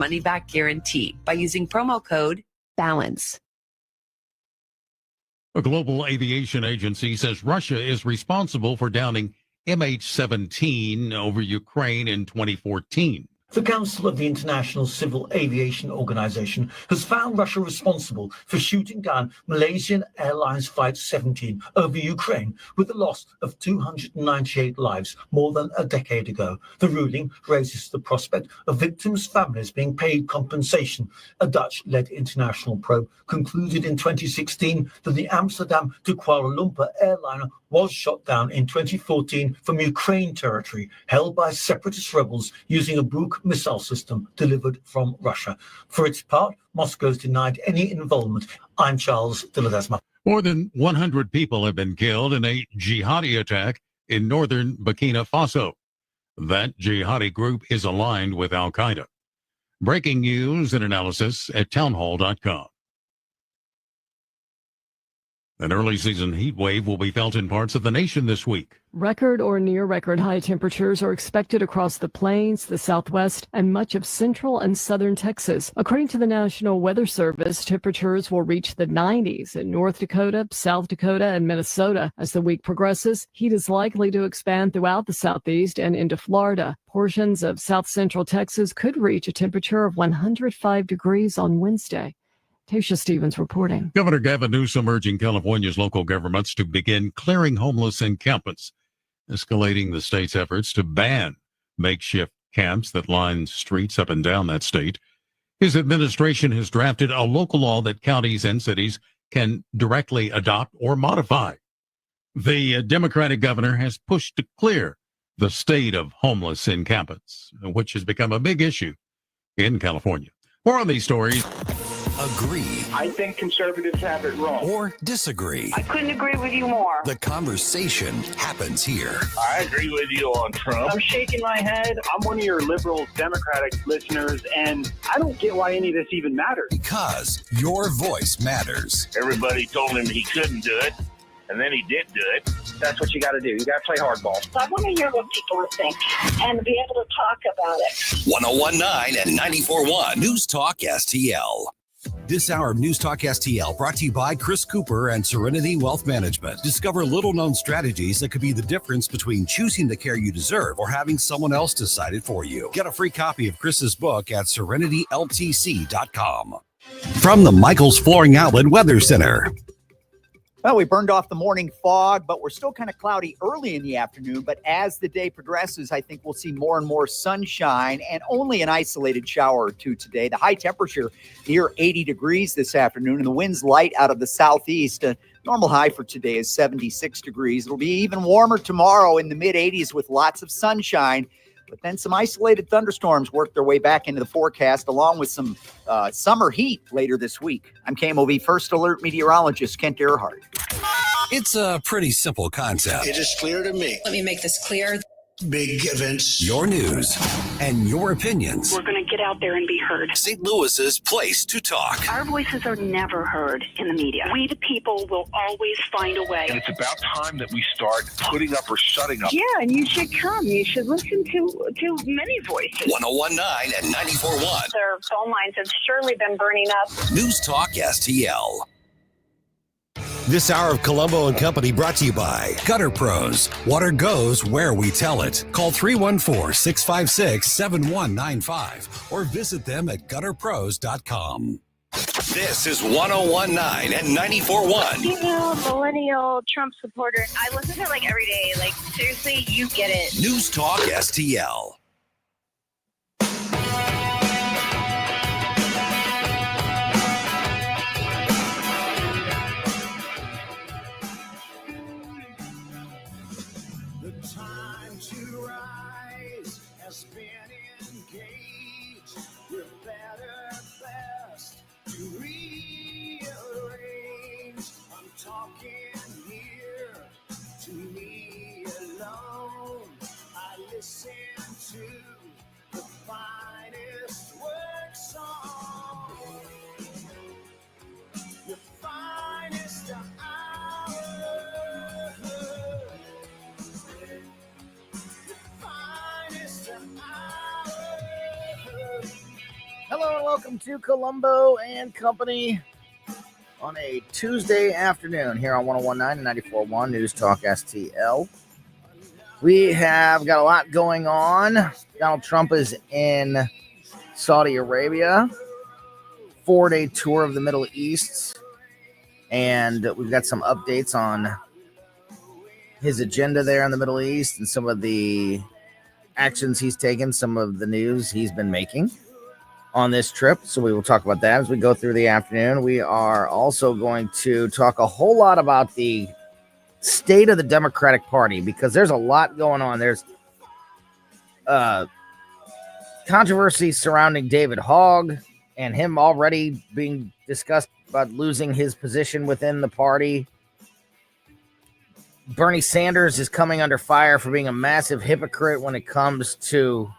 money-back guarantee by using promo code BALANCE. A global aviation agency says Russia is responsible for downing MH17 over Ukraine in 2014. The Council of the International Civil Aviation Organization has found Russia responsible for shooting down Malaysian Airlines Flight 17 over Ukraine with the loss of 298 lives more than a decade ago. The ruling raises the prospect of victims' families being paid compensation. A Dutch-led international probe concluded in 2016 that the Amsterdam to Kuala Lumpur airliner was shot down in 2014 from Ukraine territory held by separatist rebels using a Buk missile system delivered from Russia. For its part, Moscow's denied any involvement. I'm Charles de Ledesma. More than 100 people have been killed in a jihadi attack in northern Burkina Faso. That jihadi group is aligned with Al-Qaeda. Breaking news and analysis at townhall.com. An early season heat wave will be felt in parts of the nation this week. Record or near record high temperatures are expected across the plains, the Southwest, and much of central and southern Texas. According to the National Weather Service, temperatures will reach the 90s in North Dakota, South Dakota, and Minnesota. As the week progresses, heat is likely to expand throughout the Southeast and into Florida. Portions of south central Texas could reach a temperature of 105 degrees on Wednesday. Tasha Stevens reporting. Governor Gavin Newsom urging California's local governments to begin clearing homeless encampments, escalating the state's efforts to ban makeshift camps that line streets up and down that state. His administration has drafted a local law that counties and cities can directly adopt or modify. The Democratic governor has pushed to clear the state of homeless encampments, which has become a big issue in California. More on these stories. Agree. I think conservatives have it wrong. Or disagree. I couldn't agree with you more. The conversation happens here. I agree with you on Trump. I'm shaking my head. I'm one of your liberal Democratic listeners, and I don't get why any of this even matters. Because your voice matters. Everybody told him he couldn't do it, and then he did do it. That's what you got to do. You got to play hardball. So I want to hear what people think and be able to talk about it. 101.9 and 94.1 News Talk STL. This hour of News Talk STL brought to you by Chris Cooper and Serenity Wealth Management. Discover little-known strategies that could be the difference between choosing the care you deserve or having someone else decide it for you. Get a free copy of Chris's book at serenityltc.com. From the Michaels Flooring Outlet Weather Center. Well, we burned off the morning fog, but we're still kind of cloudy early in the afternoon. But as the day progresses, I think we'll see more and more sunshine and only an isolated shower or two today. The high temperature near 80 degrees this afternoon, and the wind's light out of the southeast. A normal high for today is 76 degrees. It'll be even warmer tomorrow in the mid-80s with lots of sunshine. But then some isolated thunderstorms work their way back into the forecast, along with some summer heat later this week. I'm KMOV First Alert meteorologist Kent Earhart. It's a pretty simple concept. It is clear to me. Let me make this clear. Big events. Your news and your opinions. We're going to get out there and be heard. St. Louis's place to talk. Our voices are never heard in the media. We, the people, will always find a way. And it's about time that we start putting up or shutting up. Yeah, and you should come. You should listen to many voices. 101.9 and 94.1. Their phone lines have surely been burning up. News Talk STL. This hour of Colombo Company brought to you by Gutter Pros. Water goes where we tell it. Call 314-656-7195 or visit them at gutterpros.com. This is 101.9 and 94.1. You know, millennial Trump supporter. I listen to it like every day. Like, seriously, you get it. News Talk STL. Listen to Hello and welcome to Colombo and Company on a Tuesday afternoon here on 101.9 and 94.1 News Talk STL. We have got a lot going on. Donald Trump is in Saudi Arabia, 4-day tour of the Middle East, and we've got some updates on his agenda there in the Middle East and some of the actions he's taken, some of the news he's been making on this trip. So we will talk about that as we go through the afternoon. We are also going to talk a whole lot about the state of the Democratic Party because there's a lot going on. There's controversy surrounding David Hogg and him already being discussed about losing his position within the party. Bernie Sanders is coming under fire for being a massive hypocrite when it comes to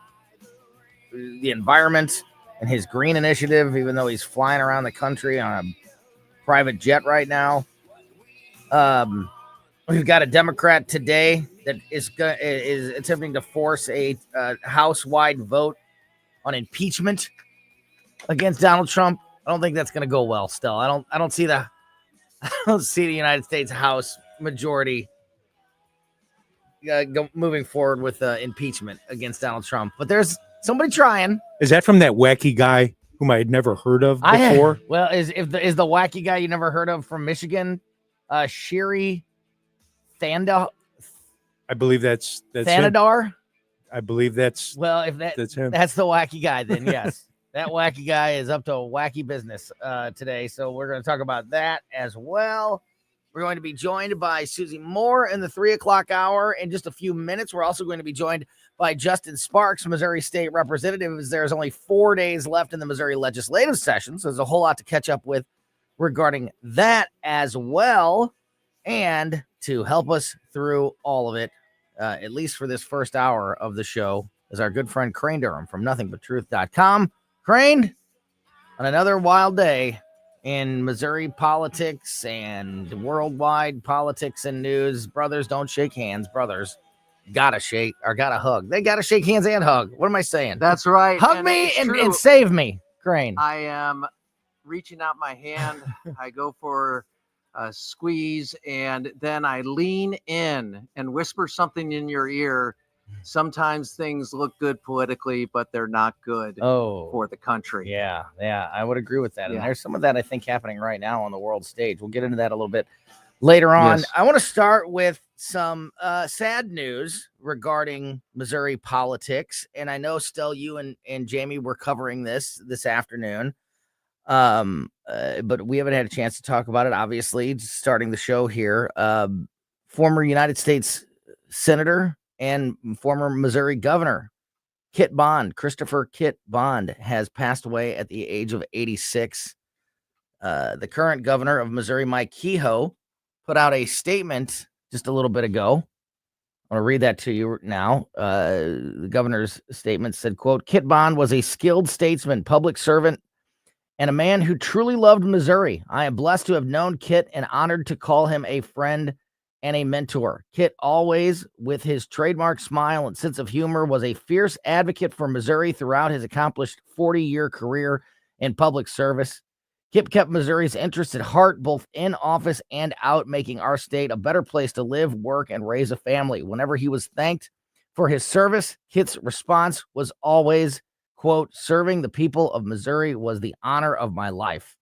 the environment and his green initiative, even though he's flying around the country on a private jet right now. We've got a Democrat today that is attempting to force a House-wide vote on impeachment against Donald Trump. I don't think that's going to go well. Still, I don't see the United States House majority moving forward with impeachment against Donald Trump. But there's somebody trying. Is that from that wacky guy whom I had never heard of before? Is the wacky guy you never heard of from Michigan, Shiri Thanda? I believe that's Thanadar. him. I believe that's him. That's the wacky guy. Then yes, that wacky guy is up to a wacky business today. So we're going to talk about that as well. We're going to be joined by Susie Moore in the 3 o'clock hour in just a few minutes. We're also going to be joined by Justin Sparks, Missouri State Representative, as there's only 4 days left in the Missouri legislative session. So there's a whole lot to catch up with regarding that as well. And to help us through all of it, at least for this first hour of the show, is our good friend Crane Durham from nothingbutTruth.com. Crane, on another wild day in Missouri politics and worldwide politics and news. Brothers don't shake hands. Brothers gotta hug. They gotta shake hands and hug. What am I saying? That's right. Hug me and save me, Crane. I am reaching out my hand. I go for a squeeze, and then I lean in and whisper something in your ear. Sometimes things look good politically, but they're not good for the country. Yeah, I would agree with that. And there's some of that, I think, happening right now on the world stage. We'll get into that a little bit later on. Yes. I want to start with some sad news regarding Missouri politics. And I know, Stell, you and Jamie were covering this afternoon. But we haven't had a chance to talk about it, obviously, starting the show here. Former United States Senator and former Missouri Governor Christopher Kit Bond, has passed away at the age of 86. The current governor of Missouri, Mike Kehoe, put out a statement just a little bit ago. I want to read that to you now. The governor's statement said, quote, Kit Bond was a skilled statesman, public servant, and a man who truly loved Missouri. I am blessed to have known Kit and honored to call him a friend and a mentor. Kit, always with his trademark smile and sense of humor, was a fierce advocate for Missouri throughout his accomplished 40-year career in public service. Kit kept Missouri's interests at heart, both in office and out, making our state a better place to live, work, and raise a family. Whenever he was thanked for his service, Kit's response was always, quote, serving the people of Missouri was the honor of my life.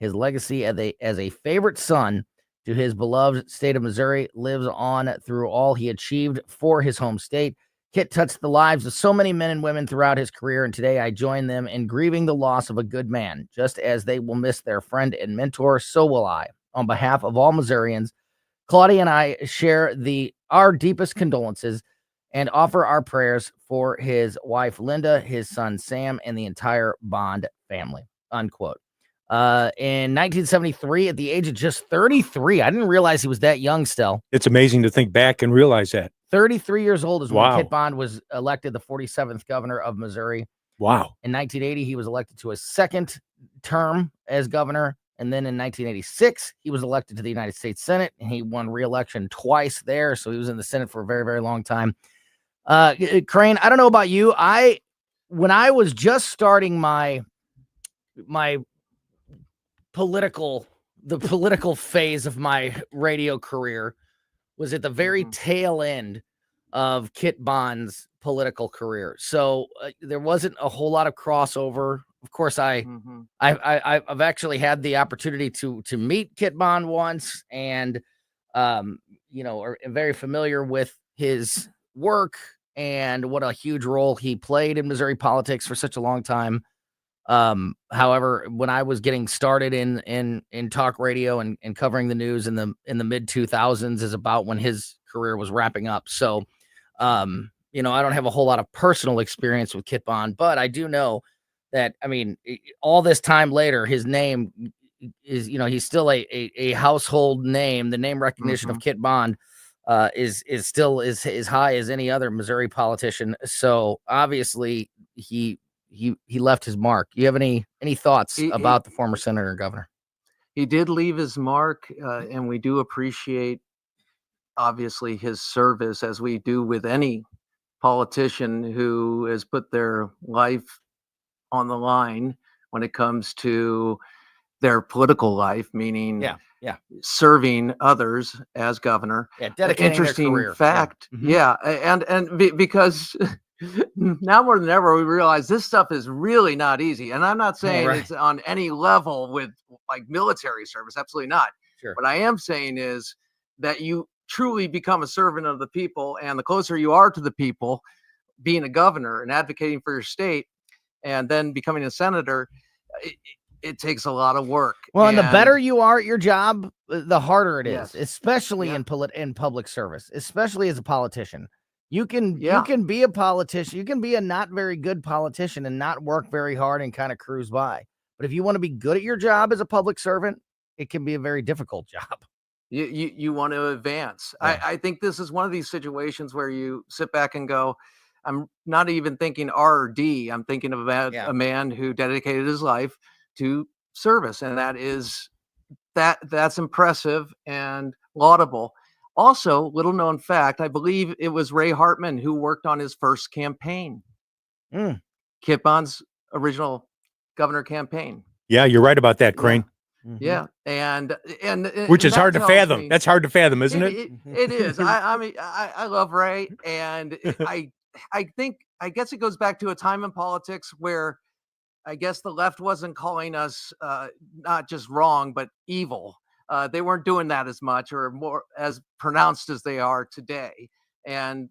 His legacy as a favorite son to his beloved state of Missouri lives on through all he achieved for his home state. Kit touched the lives of so many men and women throughout his career, and today I join them in grieving the loss of a good man. Just as they will miss their friend and mentor, so will I. On behalf of all Missourians, Claudia and I share our deepest condolences and offer our prayers for his wife, Linda, his son, Sam, and the entire Bond family, unquote. In 1973, at the age of just 33, I didn't realize he was that young still. It's amazing to think back and realize that. 33 years old is when Kit Bond was elected the 47th governor of Missouri. Wow. In 1980, he was elected to a second term as governor. And then in 1986, he was elected to the United States Senate, and he won re-election twice there. So he was in the Senate for a very, very long time. Crane, I don't know about you. When I was just starting my the political phase of my radio career was at the very tail end of Kit Bond's political career. So there wasn't a whole lot of crossover. Of course, I've actually had the opportunity to meet Kit Bond once, and are very familiar with his work and what a huge role he played in Missouri politics for such a long time. However, when I was getting started in talk radio and covering the news in the mid 2000s is about when his career was wrapping up. So, I don't have a whole lot of personal experience with Kit Bond, but I do know that, all this time later, his name is, he's still a household name. The name recognition of Kit Bond is still as high as any other Missouri politician. So obviously he left his mark. You have any thoughts about the former senator and governor? He did leave his mark, and we do appreciate, obviously, his service, as we do with any politician who has put their life on the line when it comes to their political life, meaning serving others as governor. Yeah, dedicating interesting their career. fact. Yeah, because now more than ever, we realize this stuff is really not easy. And I'm not saying it's on any level with like military service. Absolutely not. Sure. What I am saying is that you truly become a servant of the people. And the closer you are to the people, being a governor and advocating for your state and then becoming a senator, it takes a lot of work. Well, and the better you are at your job, the harder it is, Yes. especially in public service, especially as a politician. You can be a politician. You can be a not very good politician and not work very hard and kind of cruise by. But if you want to be good at your job as a public servant, it can be a very difficult job. You want to advance. Yeah. I think this is one of these situations where you sit back and go, I'm not even thinking R or D. I'm thinking about a man who dedicated his life to service. And that's impressive and laudable. Also, little known fact, I believe it was Ray Hartman who worked on his first campaign. Kit Bond's original governor campaign. Yeah, you're right about that, Crane. Yeah. And which is hard to fathom. That's hard to fathom, isn't it? It is. I love Ray. And I guess it goes back to a time in politics where I guess the left wasn't calling us not just wrong, but evil. They weren't doing that as much or more as pronounced as they are today, and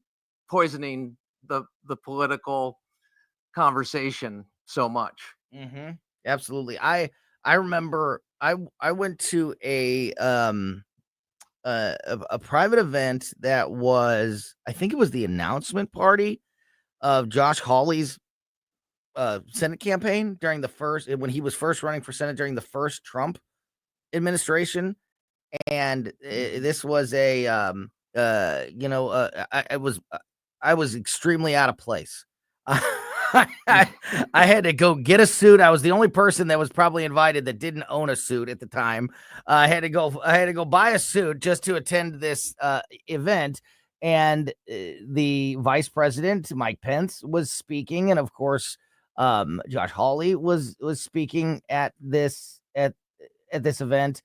poisoning the political conversation so much. Absolutely. I remember I went to a private event that was, I think it was the announcement party of Josh Hawley's Senate campaign when he was first running for Senate during the first Trump administration. And this was I was extremely out of place. I had to go get a suit. I was the only person that was probably invited that didn't own a suit at the time. I had to go buy a suit just to attend this event. And the vice president, Mike Pence, was speaking. And of course, Josh Hawley was speaking at this event.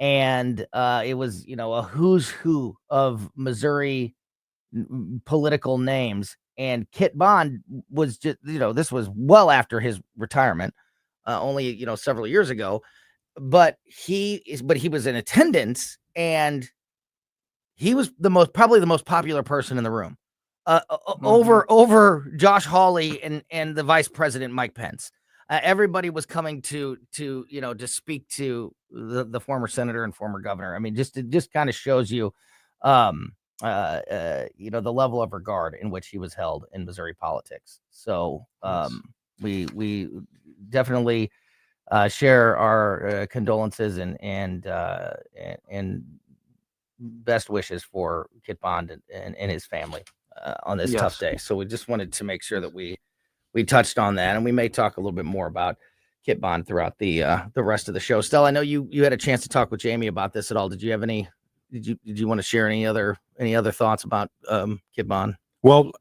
And it was, a who's who of Missouri political names. And Kit Bond was just, this was well after his retirement, only, several years ago. But he was in attendance, and he was probably the most popular person in the room, over Josh Hawley and the vice president, Mike Pence. Everybody was coming to speak to the former senator and former governor. I mean, just kind of shows you, the level of regard in which he was held in Missouri politics. So we definitely share our condolences and best wishes for Kit Bond and his family on this tough day. So we just wanted to make sure that we touched on that, and we may talk a little bit more about Kit Bond throughout the rest of the show. Stella, I know you had a chance to talk with Jamie about this at all. Did you have any? Did you want to share any other thoughts about Kit Bond? Well,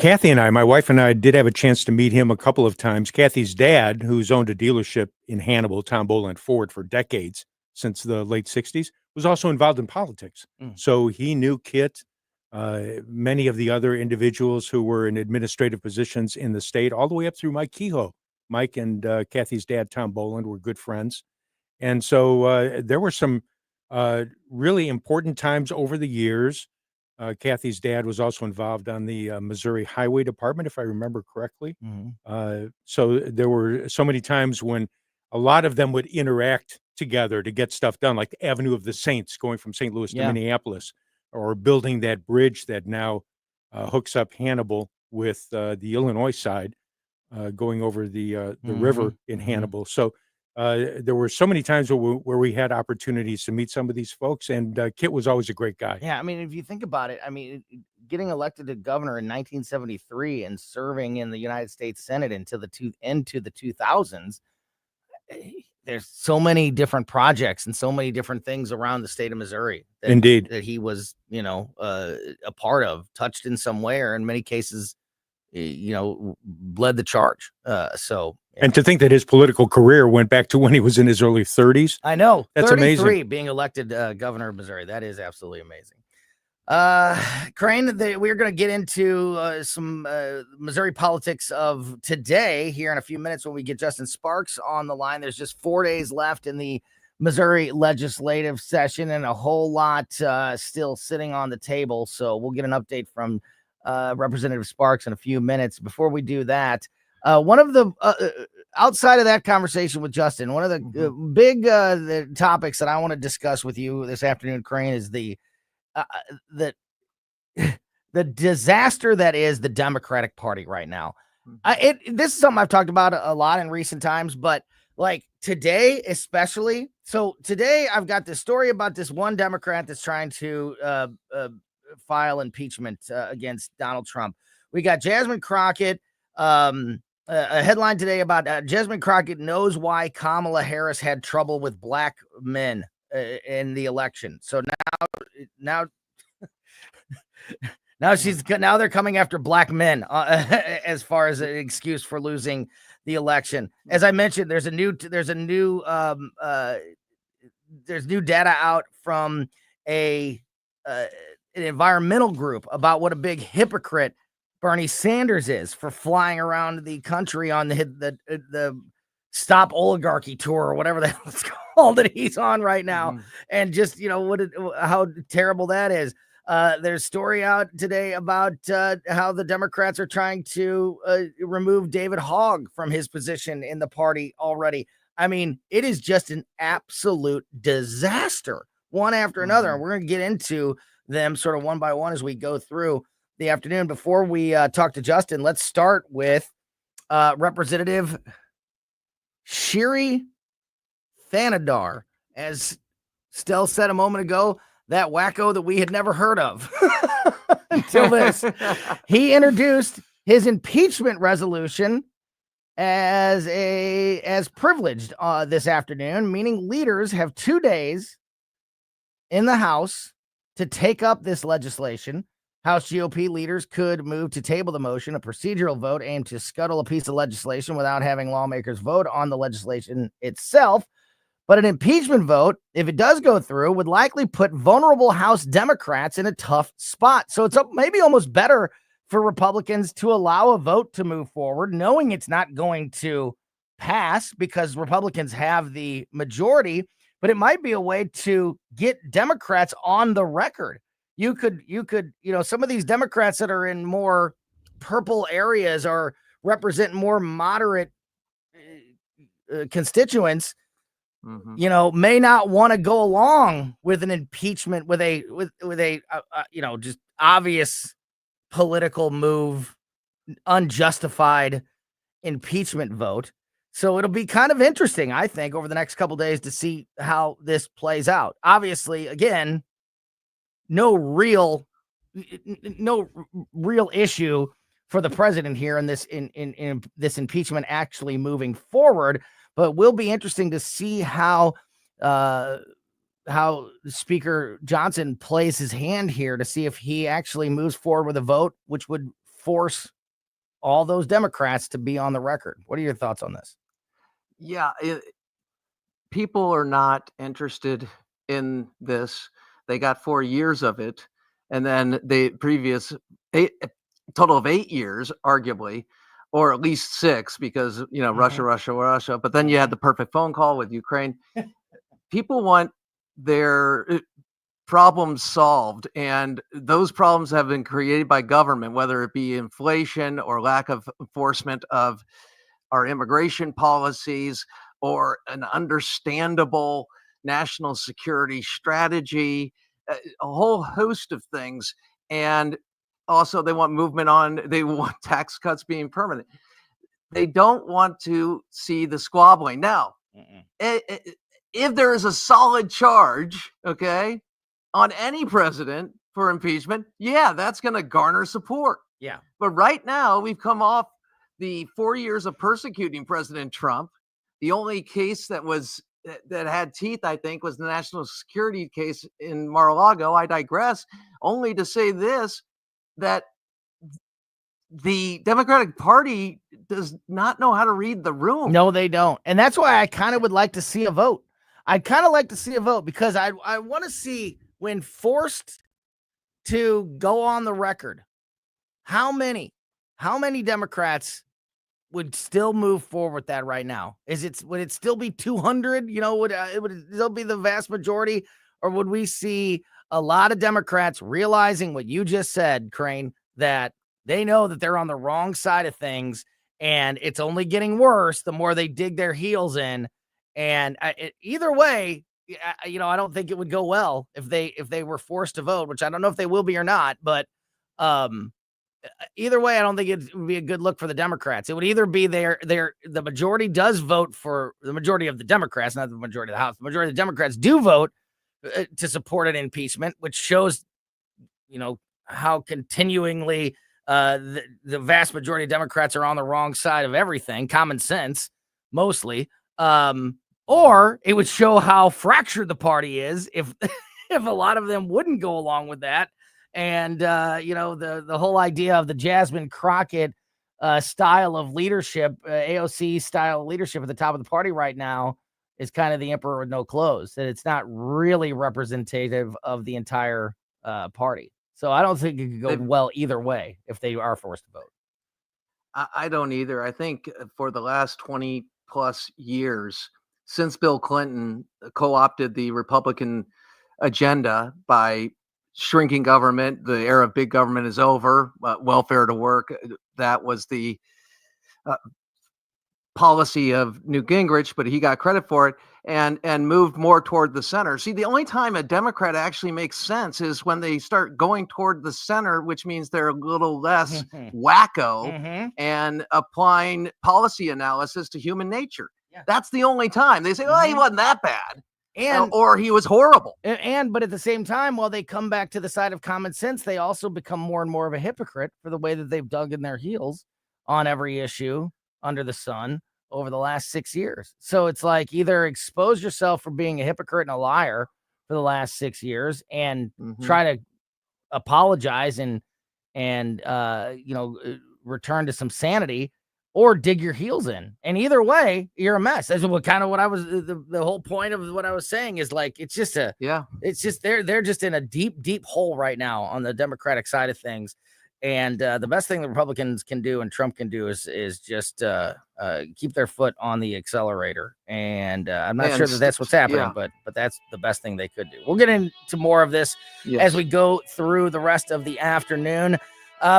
Kathy and I, my wife and I, did have a chance to meet him a couple of times. Kathy's dad, who's owned a dealership in Hannibal, Tom Boland Ford, for decades, since the late 60s, was also involved in politics. So he knew Kit, many of the other individuals who were in administrative positions in the state, all the way up through Mike Kehoe. Mike and Kathy's dad, Tom Boland, were good friends. And so there were some really important times over the years. Kathy's dad was also involved on the Missouri Highway Department, if I remember correctly. So there were so many times when a lot of them would interact together to get stuff done, like the Avenue of the Saints going from St. Louis to Minneapolis, or building that bridge that now hooks up Hannibal with the Illinois side, going over the river in Hannibal. So there were so many times where we had opportunities to meet some of these folks, and Kit was always a great guy. Yeah, I mean, if you think about it, I mean, getting elected to governor in 1973 and serving in the United States Senate into the 2000s, there's so many different projects and so many different things around the state of Missouri that he was, a part of, touched in some way, or in many cases, led the charge. And to think that his political career went back to when he was in his early 30s. I know. That's 33 amazing. Being elected governor of Missouri. That is absolutely amazing. Crane, we're going to get into some Missouri politics of today here in a few minutes when we get Justin Sparks on the line. There's just 4 days left in the Missouri legislative session and a whole lot still sitting on the table. So we'll get an update from Representative Sparks in a few minutes. Before we do that, one of the outside of that conversation with Justin, one of the big the topics that I want to discuss with you this afternoon, Crane, is the disaster that is the Democratic Party right now. This is something I've talked about a lot in recent times, but like today, especially. So today I've got this story about this one Democrat that's trying to file impeachment against Donald Trump. We got Jasmine Crockett, a headline today about Jasmine Crockett knows why Kamala Harris had trouble with black men in the election. So now they're coming after black men as far as an excuse for losing the election. As I mentioned, there's new data out from an environmental group about what a big hypocrite Bernie Sanders is for flying around the country on the Stop Oligarchy tour, or whatever the hell it's called that he's on right now. And just, how terrible that is. There's a story out today about how the Democrats are trying to remove David Hogg from his position in the party already. I mean, it is just an absolute disaster, one after another. And we're going to get into them sort of one by one as we go through the afternoon. Before we talk to Justin, let's start with Representative Shiri Thanadar. As Stell said a moment ago, that wacko that we had never heard of until this. He introduced his impeachment resolution as privileged this afternoon, meaning leaders have 2 days in the House to take up this legislation. House GOP leaders could move to table the motion, a procedural vote aimed to scuttle a piece of legislation without having lawmakers vote on the legislation itself. But an impeachment vote, if it does go through, would likely put vulnerable House Democrats in a tough spot. So it's maybe almost better for Republicans to allow a vote to move forward, knowing it's not going to pass because Republicans have the majority, but it might be a way to get Democrats on the record. You could, some of these Democrats that are in more purple areas or represent more moderate constituents, may not want to go along with an impeachment with a just obvious political move, unjustified impeachment vote. So it'll be kind of interesting, I think, over the next couple of days to see how this plays out. Obviously, again, no real issue for the president here in this in this impeachment actually moving forward, but will be interesting to see how Speaker Johnson plays his hand here to see if he actually moves forward with a vote which would force all those Democrats to be on the record. What are your thoughts on this? Yeah, people are not interested in this. They got 4 years of it, and then the previous total of 8 years, arguably, or at least 6, because Russia. But then you had the perfect phone call with Ukraine. People want their problems solved, and those problems have been created by government, whether it be inflation or lack of enforcement of our immigration policies or an understandable national security strategy, a whole host of things. And also they want they want tax cuts being permanent. They don't want to see the squabbling. Now, if there is a solid charge, okay, on any president for impeachment, yeah, that's going to garner support. Yeah. But right now, we've come off the 4 years of persecuting President Trump. The only case that had teeth, I think, was the national security case in Mar-a-Lago. I digress, only to say this, that the Democratic Party does not know how to read the room. No, they don't. And that's why I kind of would like to see a vote. I'd kind of like to see a vote because I want to see, when forced to go on the record, how many Democrats would still move forward with that right now? Would it still be 200? Would it still be the vast majority, or would we see a lot of Democrats realizing what you just said, Crane, that they know that they're on the wrong side of things, and it's only getting worse the more they dig their heels in. And either way, I don't think it would go well if they were forced to vote, which I don't know if they will be or not. But either way, I don't think it would be a good look for the Democrats. It would either be the majority does vote for the majority of the Democrats, not the majority of the House. The majority of the Democrats do vote to support an impeachment, which shows, how continuingly the vast majority of Democrats are on the wrong side of everything. Common sense, mostly. Or it would show how fractured the party is if a lot of them wouldn't go along with that. And, the whole idea of the Jasmine Crockett style of leadership, AOC style of leadership at the top of the party right now is kind of the emperor with no clothes, that it's not really representative of the entire party. So I don't think it could go well either way if they are forced to vote. I don't either. I think for the last 20 plus years, since Bill Clinton co-opted the Republican agenda by shrinking government, the era of big government is over. Welfare to work, that was the policy of Newt Gingrich, but he got credit for it, and moved more toward the center. See, the only time a Democrat actually makes sense is when they start going toward the center, which means they're a little less wacko and applying policy analysis to human nature. Yeah. That's the only time they say, "Oh, he wasn't that bad," or he was horrible. But at the same time, while they come back to the side of common sense, they also become more and more of a hypocrite for the way that they've dug in their heels on every issue under the sun over the last 6 years. So it's like, either expose yourself for being a hypocrite and a liar for the last 6 years and try to apologize and return to some sanity, or dig your heels in. And either way, you're a mess. That's what I was, the whole point of what I was saying is, like, it's just they're just in a deep, deep hole right now on the Democratic side of things. And the best thing the Republicans can do and Trump can do is just keep their foot on the accelerator. And I'm not sure that that's what's happening, but that's the best thing they could do. We'll get into more of this as we go through the rest of the afternoon.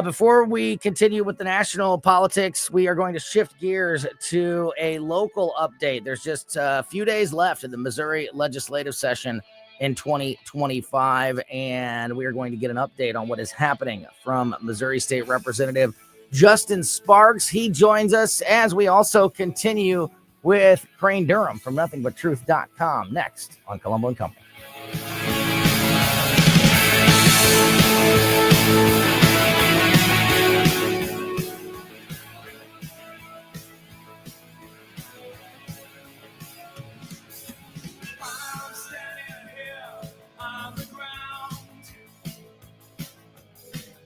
Before we continue with the national politics, we are going to shift gears to a local update. There's just a few days left in the Missouri legislative session in 2025, and we are going to get an update on what is happening from Missouri State Representative Justin Sparks. He joins us as we also continue with Crane Durham from NothingButTruth.com next on Colombo Company.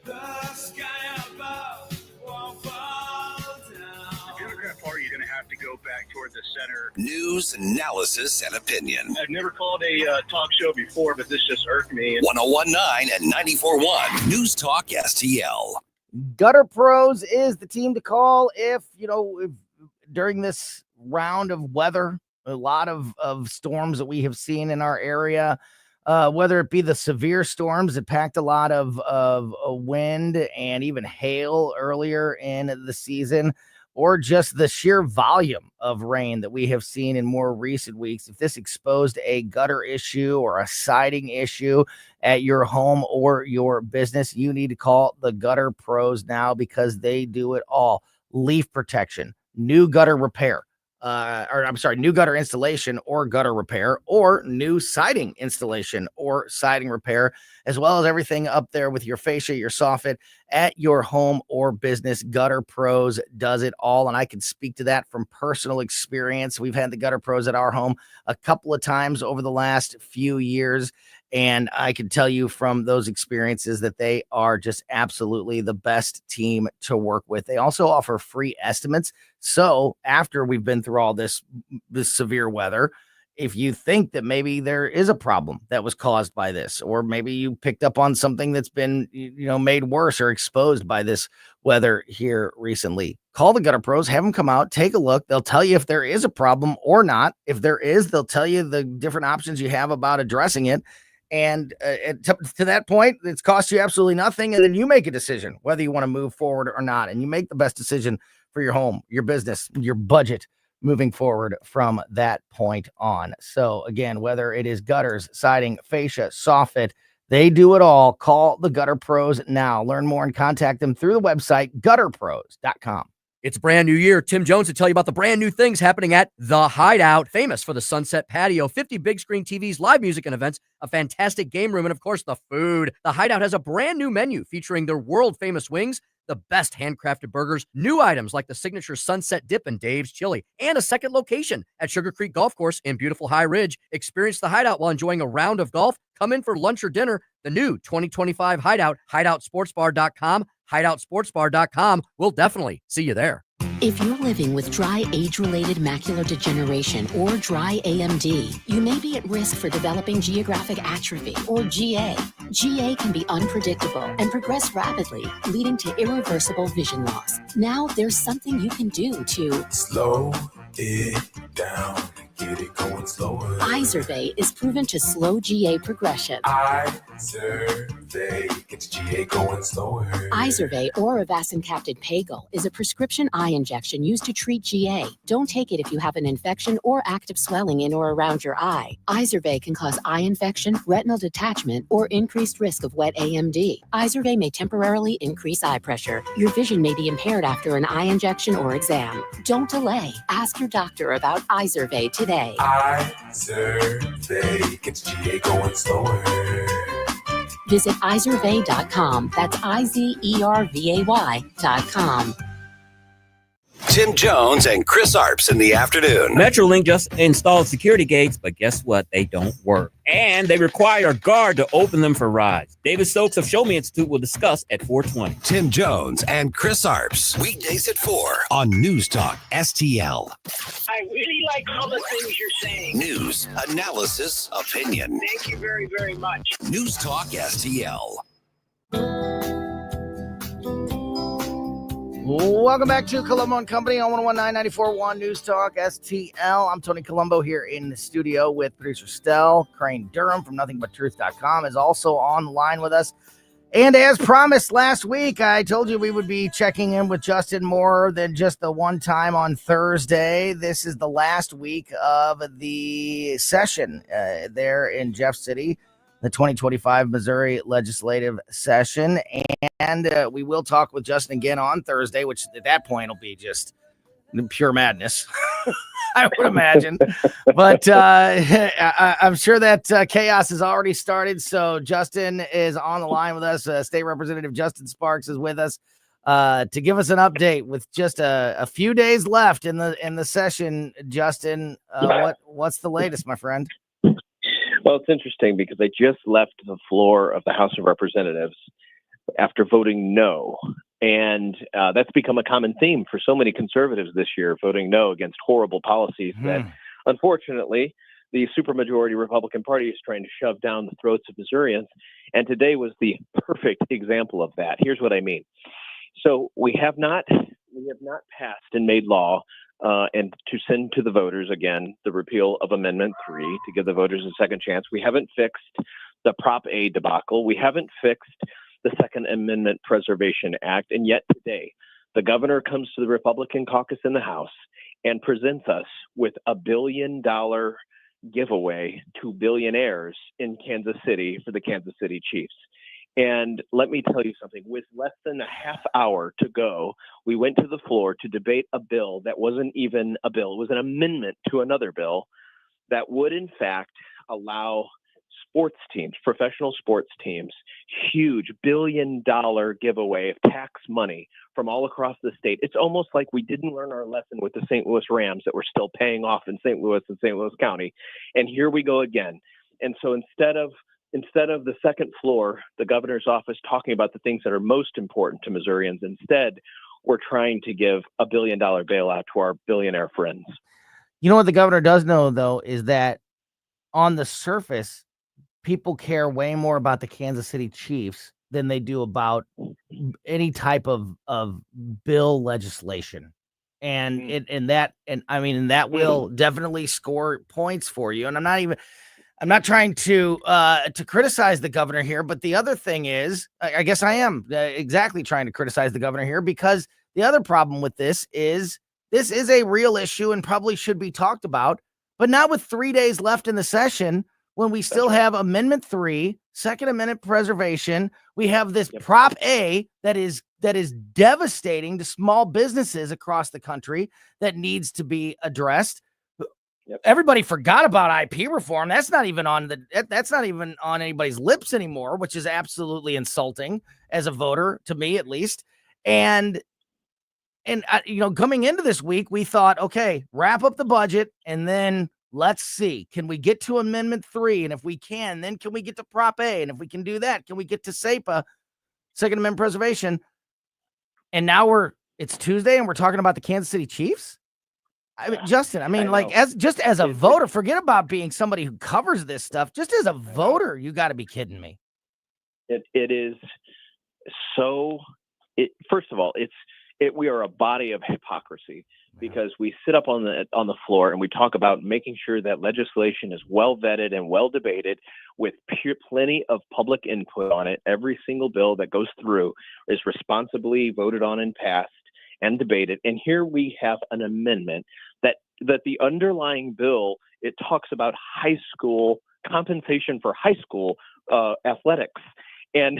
The sky above news, analysis, and opinion. I've never called a talk show before, but this just irked me. 1019 and 94.1 News Talk STL. Gutter Pros is the team to call if during this round of weather, a lot of storms that we have seen in our area, whether it be the severe storms that packed a lot of wind and even hail earlier in the season, or just the sheer volume of rain that we have seen in more recent weeks. If this exposed a gutter issue or a siding issue at your home or your business, you need to call the Gutter Pros now, because they do it all. Leaf protection, new gutter repair, new gutter installation or gutter repair, or new siding installation or siding repair, as well as everything up there with your fascia, your soffit at your home or business. Gutter Pros does it all, and I can speak to that from personal experience. We've had the Gutter Pros at our home a couple of times over the last few years, and I can tell you from those experiences that they are just absolutely the best team to work with. They also offer free estimates. So after we've been through all this severe weather, if you think that maybe there is a problem that was caused by this, or maybe you picked up on something that's been, made worse or exposed by this weather here recently, call the Gutter Pros, have them come out, take a look. They'll tell you if there is a problem or not. If there is, they'll tell you the different options you have about addressing it. And to that point, it's cost you absolutely nothing. And then you make a decision whether you want to move forward or not. And you make the best decision for your home, your business, your budget moving forward from that point on. So again, whether it is gutters, siding, fascia, soffit, they do it all. Call the Gutter Pros now. Learn more and contact them through the website, gutterpros.com. It's a brand new year. Tim Jones to tell you about the brand new things happening at The Hideout, famous for the Sunset Patio, 50 big screen TVs, live music and events, a fantastic game room, and of course, the food. The Hideout has a brand new menu featuring their world famous wings, the best handcrafted burgers, new items like the signature Sunset Dip and Dave's Chili, and a second location at Sugar Creek Golf Course in beautiful High Ridge. Experience The Hideout while enjoying a round of golf. Come in for lunch or dinner. The new 2025 Hideout, hideoutsportsbar.com, hideoutsportsbar.com. We'll definitely see you there. If you're living with dry age-related macular degeneration or dry AMD, you may be at risk for developing geographic atrophy or GA. GA can be unpredictable and progress rapidly, leading to irreversible vision loss. Now there's something you can do to slow it down, get it going slower. Izervay is proven to slow GA progression. Izervay gets GA going slower. Izervay or avacincaptad pagel is a prescription eye injection used to treat GA. Don't take it if you have an infection or active swelling in or around your eye. Izervay can cause eye infection, retinal detachment, or increased risk of wet AMD. Izervay may temporarily increase eye pressure. Your vision may be impaired after an eye injection or exam. Don't delay. Ask your doctor about Izervay today. Izervay gets GA going slower. Visit Izervay.com. That's IZERVAY.com. Tim Jones and Chris Arps in the afternoon. Metrolink just installed security gates, but guess what? They don't work. And they require a guard to open them for rides. David Stokes of Show Me Institute will discuss at 4:20. Tim Jones and Chris Arps. Weekdays at 4 on News Talk STL. I really like all the things you're saying. News, analysis, opinion. Thank you very, very much. News Talk STL. Welcome back to Colombo Company on 1019-94.1 News Talk STL. I'm Tony Colombo here in the studio with producer Stell. Crane Durham from nothingbutTruth.com is also on the line with us. And as promised last week, I told you we would be checking in with Justin more than just the one time on Thursday. This is the last week of the session there in Jeff City, the 2025 Missouri legislative session. And we will talk with Justin again on Thursday, which at that point will be just pure madness, I would imagine. But I'm sure that chaos has already started. So Justin is on the line with us. State Representative Justin Sparks is with us to give us an update with just a few days left in the session. Justin, what's the latest, my friend? Well, it's interesting because I just left the floor of the House of Representatives after voting no. And that's become a common theme for so many conservatives this year, voting no against horrible policies that Unfortunately, the supermajority Republican Party is trying to shove down the throats of Missourians, and today was the perfect example of that. Here's what I mean. So we have not passed and made law and to send to the voters, again, the repeal of Amendment 3 to give the voters a second chance. We haven't fixed the Prop A debacle. We haven't fixed the Second Amendment Preservation Act. And yet today, the governor comes to the Republican caucus in the House and presents us with $1 billion giveaway to billionaires in Kansas City for the Kansas City Chiefs. And let me tell you something, with less than a half hour to go, we went to the floor to debate a bill that wasn't even a bill. It was an amendment to another bill that would, in fact, allow sports teams, professional sports teams, huge $1 billion giveaway of tax money from all across the state. It's almost like we didn't learn our lesson with the St. Louis Rams that we're still paying off in St. Louis and St. Louis County. And here we go again. And so instead of the second floor, the governor's office talking about the things that are most important to Missourians, instead, we're trying to give $1 billion bailout to our billionaire friends. You know what the governor does know, though, is that on the surface, people care way more about the Kansas City Chiefs than they do about any type of bill legislation. And that will definitely score points for you. And I'm not trying to criticize the governor here, but the other thing is, I guess I am exactly trying to criticize the governor here, because the other problem with this is a real issue and probably should be talked about, but not with 3 days left in the session when we still have Amendment 3, Second Amendment preservation. We have this Prop A that is devastating to small businesses across the country that needs to be addressed. Everybody forgot about IP reform. That's not even on anybody's lips anymore, which is absolutely insulting as a voter, to me at least. And coming into this week, we thought, okay, wrap up the budget and then let's see, can we get to Amendment 3? And if we can, then can we get to Prop A? And if we can do that, can we get to SAPA, Second Amendment preservation? And now it's Tuesday and we're talking about the Kansas City Chiefs. I mean, Justin, as a voter, forget about being somebody who covers this stuff. Just as a voter, you got to be kidding me. It is so. First of all, we are a body of hypocrisy because we sit up on the floor and we talk about making sure that legislation is well vetted and well debated with plenty of public input on it. Every single bill that goes through is responsibly voted on and passed and debated. And here we have an amendment that the underlying bill, it talks about high school compensation for high school athletics. And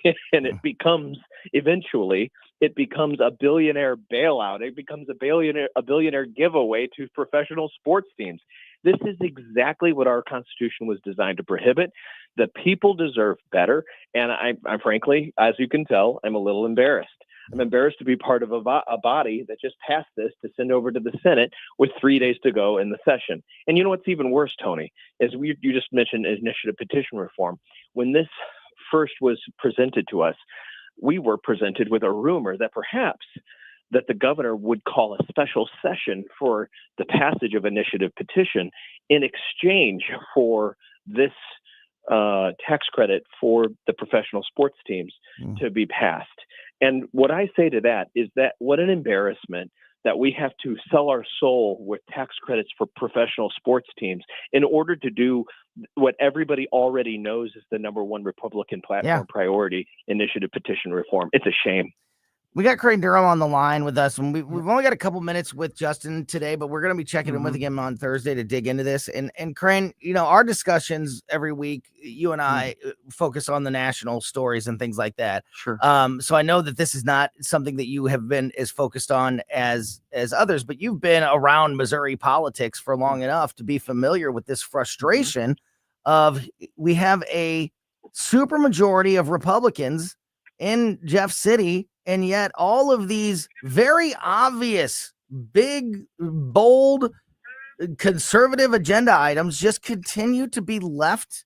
it becomes a billionaire bailout. It becomes a billionaire giveaway to professional sports teams. This is exactly what our Constitution was designed to prohibit. The people deserve better. And I'm frankly, as you can tell, I'm a little embarrassed. I'm embarrassed to be part of a body that just passed this to send over to the Senate with 3 days to go in the session. And you know what's even worse, Tony, is you just mentioned initiative petition reform. When this first was presented to us, we were presented with a rumor that perhaps that the governor would call a special session for the passage of initiative petition in exchange for this tax credit for the professional sports teams to be passed. And what I say to that is that what an embarrassment that we have to sell our soul with tax credits for professional sports teams in order to do what everybody already knows is the number one Republican platform priority, initiative petition reform. It's a shame. We got Crane Durham on the line with us, and we've only got a couple minutes with Justin today, but we're going to be checking in with him on Thursday to dig into this. And Crane, our discussions every week, you and I focus on the national stories and things like that. Sure. So I know that this is not something that you have been as focused on as others, but you've been around Missouri politics for long enough to be familiar with this frustration of we have a supermajority of Republicans in Jeff City. And yet all of these very obvious, big, bold, conservative agenda items just continue to be left,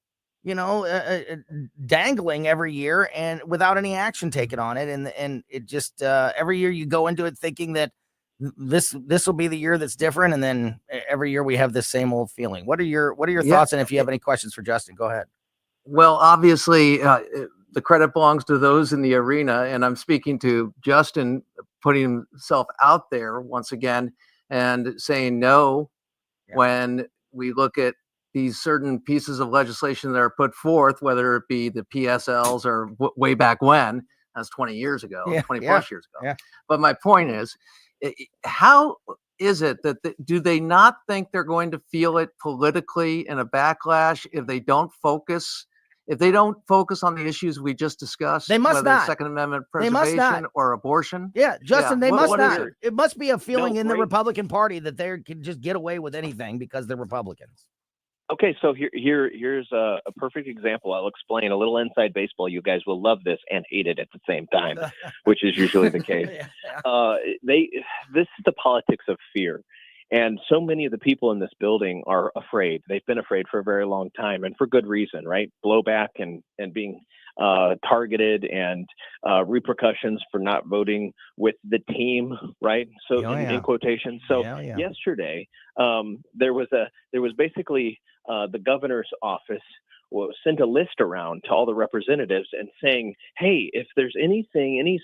dangling every year and without any action taken on it. And it just every year you go into it thinking that this will be the year that's different, and then every year we have this same old feeling. What are your Yeah. thoughts? And if you have any questions for Justin, go ahead. Well, obviously, the credit belongs to those in the arena, and I'm speaking to Justin putting himself out there once again and saying no when we look at these certain pieces of legislation that are put forth, whether it be the PSLs or way back when. That's 20 years ago, 20 plus years ago. Yeah. But my point is, how is it that do they not think they're going to feel it politically in a backlash if they don't focus? If they don't focus on the issues we just discussed, They must whether not. Second Amendment They must not. preservation or abortion. Yeah, Justin, they What- must what is not. it? It must be a feeling No, in the right. Republican Party that they can just get away with anything because they're Republicans. Okay, so here's a perfect example. I'll explain a little inside baseball. You guys will love this and hate it at the same time, which is usually the case. This is the politics of fear. And so many of the people in this building are afraid. They've been afraid for a very long time, and for good reason, right? Blowback and being targeted, and repercussions for not voting with the team, right? So in quotations. So yesterday, there was basically the governor's office sent a list around to all the representatives and saying, hey, if there's any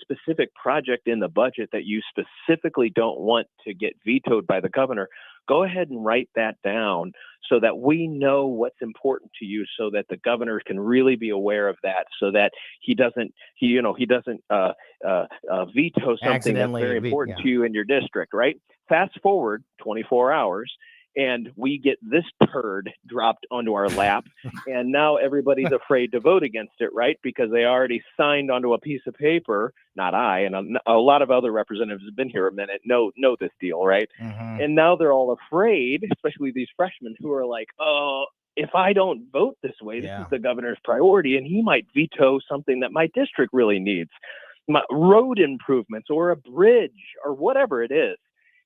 specific project in the budget that you specifically don't want to get vetoed by the governor, go ahead and write that down so that we know what's important to you, so that the governor can really be aware of that, so that he doesn't veto something that's very important to you in your district, right? Fast forward 24 hours, and we get this turd dropped onto our lap, and now everybody's afraid to vote against it, right? Because they already signed onto a piece of paper. Not I, and a lot of other representatives have been here a minute, know this deal, right? And now they're all afraid, especially these freshmen who are like, oh, if I don't vote this way, this is the governor's priority, and he might veto something that my district really needs, road improvements or a bridge or whatever it is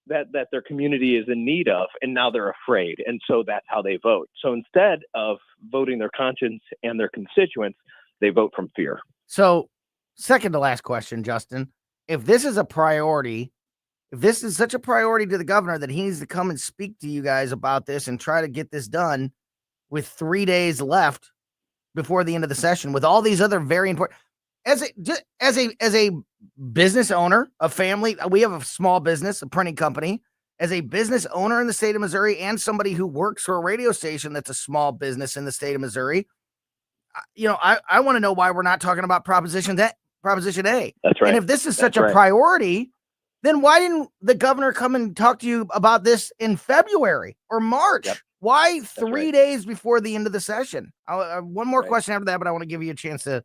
that their community is in need of, and now they're afraid, and so that's how they vote. So instead of voting their conscience and their constituents, they vote from fear. So, second to last question, Justin, if this is a priority, if this is such a priority to the governor that he needs to come and speak to you guys about this and try to get this done with 3 days left before the end of the session, with all these other very important, as a business owner, a family, we have a small business, a printing company. As a business owner in the state of Missouri and somebody who works for a radio station that's a small business in the state of Missouri, I want to know why we're not talking about Proposition A. That's right. And if this is such a priority, then why didn't the governor come and talk to you about this in February or March? Yep. Why 3 days before the end of the session? One more question after that, but I want to give you a chance to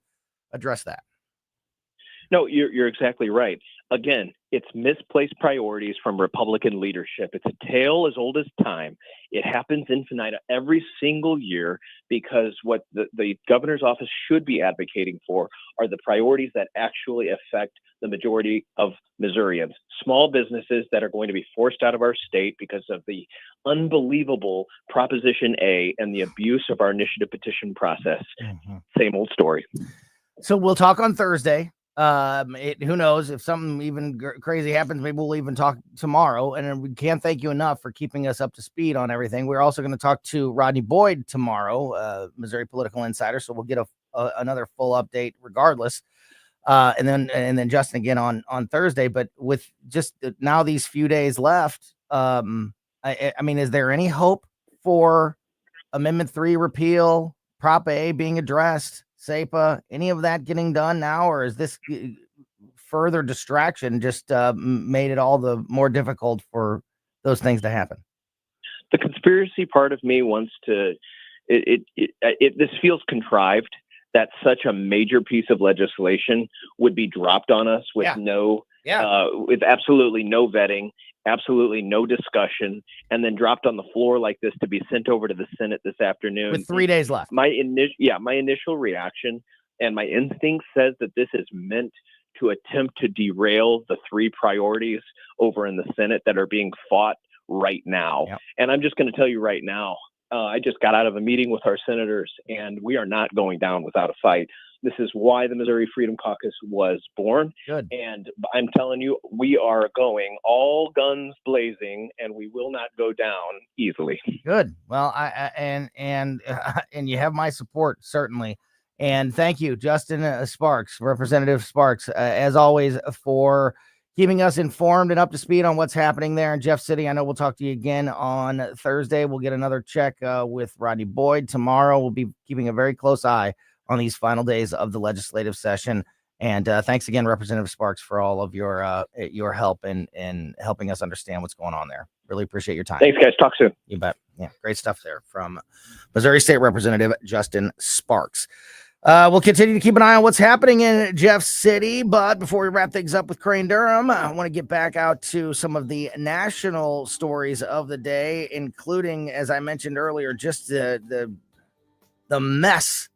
address that. No, you're exactly right. Again, it's misplaced priorities from Republican leadership. It's a tale as old as time. It happens infinitum every single year, because what the governor's office should be advocating for are the priorities that actually affect the majority of Missourians. Small businesses that are going to be forced out of our state because of the unbelievable Proposition A and the abuse of our initiative petition process. Same old story. So we'll talk on Thursday. Who knows if something even crazy happens, maybe we'll even talk tomorrow. And we can't thank you enough for keeping us up to speed on everything. We're also going to talk to Rodney Boyd tomorrow, Missouri political insider. So we'll get another full update regardless. And then Justin again on Thursday, but with just now these few days left. I mean, is there any hope for Amendment 3 repeal, Prop A being addressed, SEPA, any of that getting done now, or is this further distraction just made it all the more difficult for those things to happen? The conspiracy part of me wants to. This feels contrived that such a major piece of legislation would be dropped on us with with absolutely no vetting, absolutely no discussion, and then dropped on the floor like this to be sent over to the Senate this afternoon with 3 days left. My initial reaction and my instinct says that this is meant to attempt to derail the three priorities over in the Senate that are being fought right now. And I'm just going to tell you right now, I just got out of a meeting with our senators, and we are not going down without a fight. This is why the Missouri Freedom Caucus was born. Good. And I'm telling you, we are going all guns blazing, and we will not go down easily. Good. Well, and you have my support, certainly. And thank you, Justin Sparks, Representative Sparks, as always, for keeping us informed and up to speed on what's happening there in Jeff City. I know we'll talk to you again on Thursday. We'll get another check with Rodney Boyd tomorrow. We'll be keeping a very close eye on these final days of the legislative session. And thanks again, Representative Sparks, for all of your help in helping us understand what's going on there. Really appreciate your time. Thanks, guys. Talk soon. You bet. Yeah, great stuff there from Missouri State Representative Justin Sparks. We'll continue to keep an eye on what's happening in Jeff City, but before we wrap things up with Crane Durham, I want to get back out to some of the national stories of the day, including, as I mentioned earlier, just the mess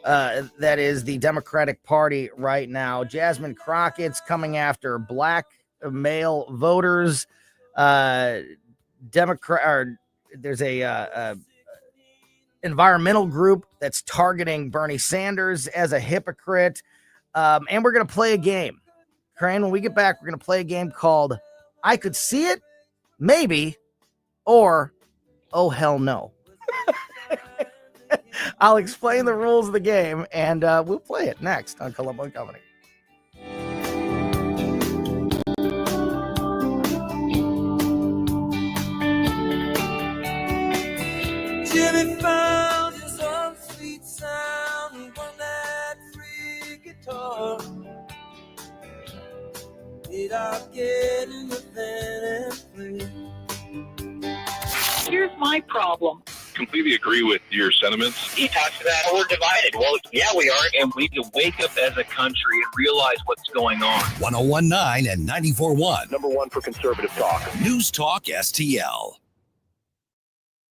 that is the Democratic Party right now. Jasmine Crockett's coming after black male voters. There's a environmental group that's targeting Bernie Sanders as a hypocrite. And we're going to play a game. Crane, when we get back, we're going to play a game called I Could See It, Maybe, or Oh, Hell No. I'll explain the rules of the game, and we'll play it next on Colombo Company. Jimmy found his own sweet sound on that free guitar. Without getting the pen and free. Here's my problem. Completely agree with your sentiments. He talks about we're divided. Well, yeah, we are, and we need to wake up as a country and realize what's going on. 101.9 and 94.1. Number one for conservative talk. News Talk STL.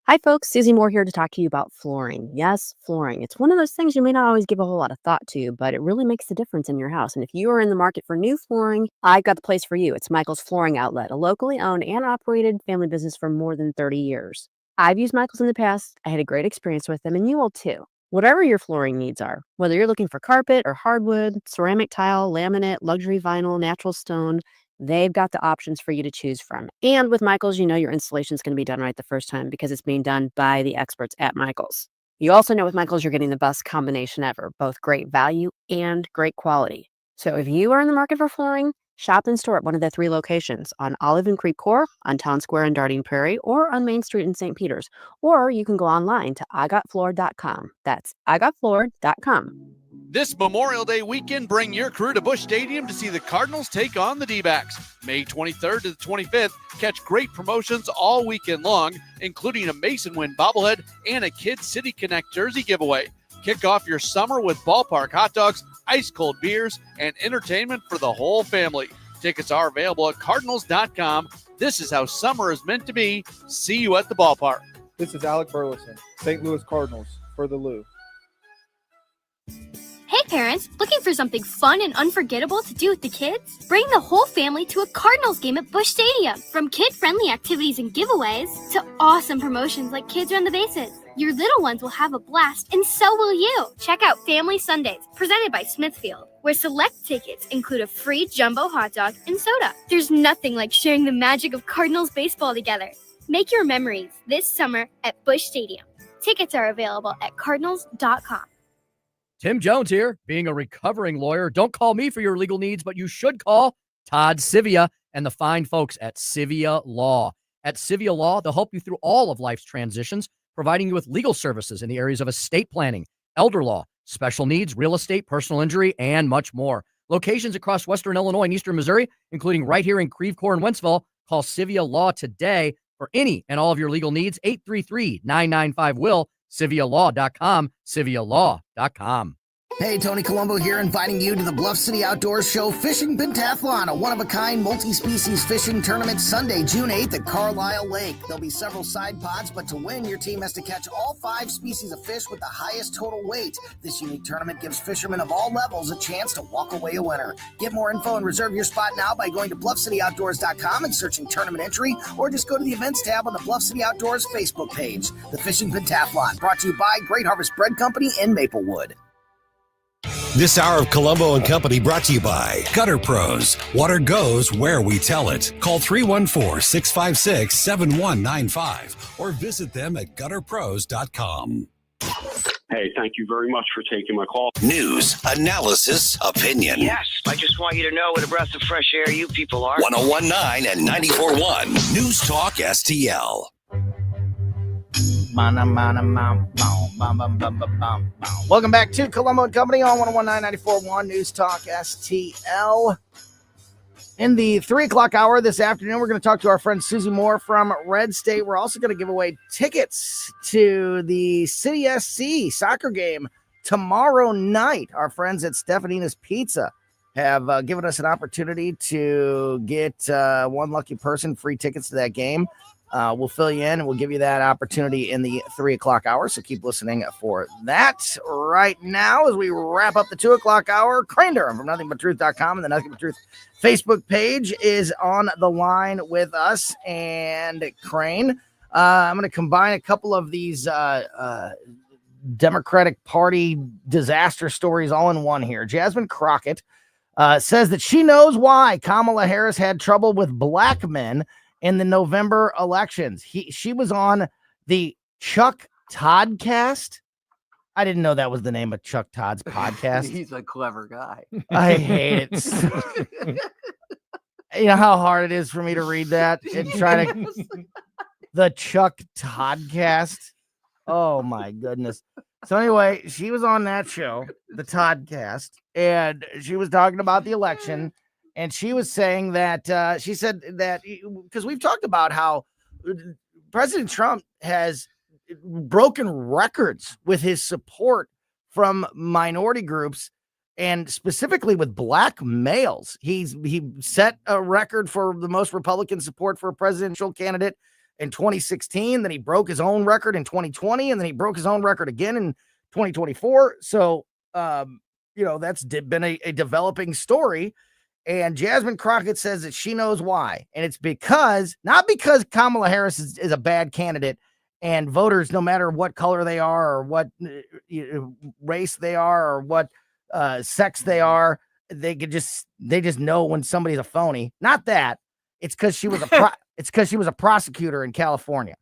Hi, folks. Susie Moore here to talk to you about flooring. Yes, flooring. It's one of those things you may not always give a whole lot of thought to, but it really makes a difference in your house. And if you are in the market for new flooring, I've got the place for you. It's Michael's Flooring Outlet, a locally owned and operated family business for more than 30 years. I've used Michael's in the past. I had a great experience with them, and you will too. Whatever your flooring needs are, whether you're looking for carpet or hardwood, ceramic tile, laminate, luxury vinyl, natural stone, they've got the options for you to choose from. And with Michael's, you know your installation is going to be done right the first time because it's being done by the experts at Michael's. You also know with Michael's, you're getting the best combination ever, both great value and great quality. So if you are in the market for flooring, shop in store at one of the 3 locations on Olive and Creek Core, on Town Square in Darting Prairie, or on Main Street in St. Peters. Or you can go online to igotfloored.com. That's igotfloored.com. This Memorial Day weekend, bring your crew to Busch Stadium to see the Cardinals take on the D-backs. May 23rd to the 25th, catch great promotions all weekend long, including a Mason Win bobblehead and a Kid City Connect jersey giveaway. Kick off your summer with ballpark hot dogs, ice-cold beers, and entertainment for the whole family. Tickets are available at Cardinals.com. This is how summer is meant to be. See you at the ballpark. This is Alec Burleson, St. Louis Cardinals, for the Lou. Hey parents, looking for something fun and unforgettable to do with the kids? Bring the whole family to a Cardinals game at Busch Stadium. From kid-friendly activities and giveaways to awesome promotions like Kids Run the Bases. Your little ones will have a blast, and so will you. Check out Family Sundays, presented by Smithfield, where select tickets include a free jumbo hot dog and soda. There's nothing like sharing the magic of Cardinals baseball together. Make your memories this summer at Busch Stadium. Tickets are available at Cardinals.com. Tim Jones here. Being a recovering lawyer, don't call me for your legal needs, but you should call Todd Sivia and the fine folks at Sivia Law. At Sivia Law, they'll help you through all of life's transitions, providing you with legal services in the areas of estate planning, elder law, special needs, real estate, personal injury, and much more. Locations across Western Illinois and Eastern Missouri, including right here in Creve Coeur and Wentzville. Call Sivia Law today for any and all of your legal needs. 833-995-WILL. CiviaLaw.com, CiviaLaw.com. Hey, Tony Colombo here, inviting you to the Bluff City Outdoors Show Fishing Pentathlon, a one-of-a-kind multi-species fishing tournament Sunday, June 8th at Carlisle Lake. There'll be several side pods, but to win, your team has to catch all 5 species of fish with the highest total weight. This unique tournament gives fishermen of all levels a chance to walk away a winner. Get more info and reserve your spot now by going to BluffCityOutdoors.com and searching tournament entry, or just go to the events tab on the Bluff City Outdoors Facebook page. The Fishing Pentathlon, brought to you by Great Harvest Bread Company in Maplewood. This hour of Colombo Company brought to you by Gutter Pros. Water goes where we tell it. Call 314-656-7195 or visit them at gutterpros.com. Hey, thank you very much for taking my call. News, analysis, opinion. Yes, I just want you to know what a breath of fresh air you people are. 1019 and 94.1 News Talk STL. Welcome back to Colombo Company on 1019 94.1 News Talk STL. In the 3 o'clock hour this afternoon, we're going to talk to our friend Susie Moore from RedState. We're also going to give away tickets to the City SC soccer game tomorrow night. Our friends at Stefanina's Pizza have given us an opportunity to get one lucky person free tickets to that game. We'll fill you in and we'll give you that opportunity in the 3 o'clock hour. So keep listening for that. Right now, as we wrap up the 2 o'clock hour, Crane Durham from NothingButTruth.com and the Nothing But Truth Facebook page is on the line with us. And Crane, I'm going to combine a couple of these Democratic Party disaster stories all in one here. Jasmine Crockett says that she knows why Kamala Harris had trouble with black men in the November elections. She was on the Chuck Toddcast. I didn't know that was the name of Chuck Todd's podcast. He's a clever guy. I hate it. You know how hard it is for me to read that and try to the Chuck Toddcast. Oh my goodness. So anyway, she was on that show, the Toddcast, and she was talking about the election. And she was saying that she said that because we've talked about how President Trump has broken records with his support from minority groups and specifically with black males. He set a record for the most Republican support for a presidential candidate in 2016. Then he broke his own record in 2020. And then he broke his own record again in 2024. So, that's been a developing story. And Jasmine Crockett says that she knows why. And it's not because Kamala Harris is a bad candidate and voters, no matter what color they are or what race they are or what sex they are, they just know when somebody's a phony. Not that. It's because she was a prosecutor in California.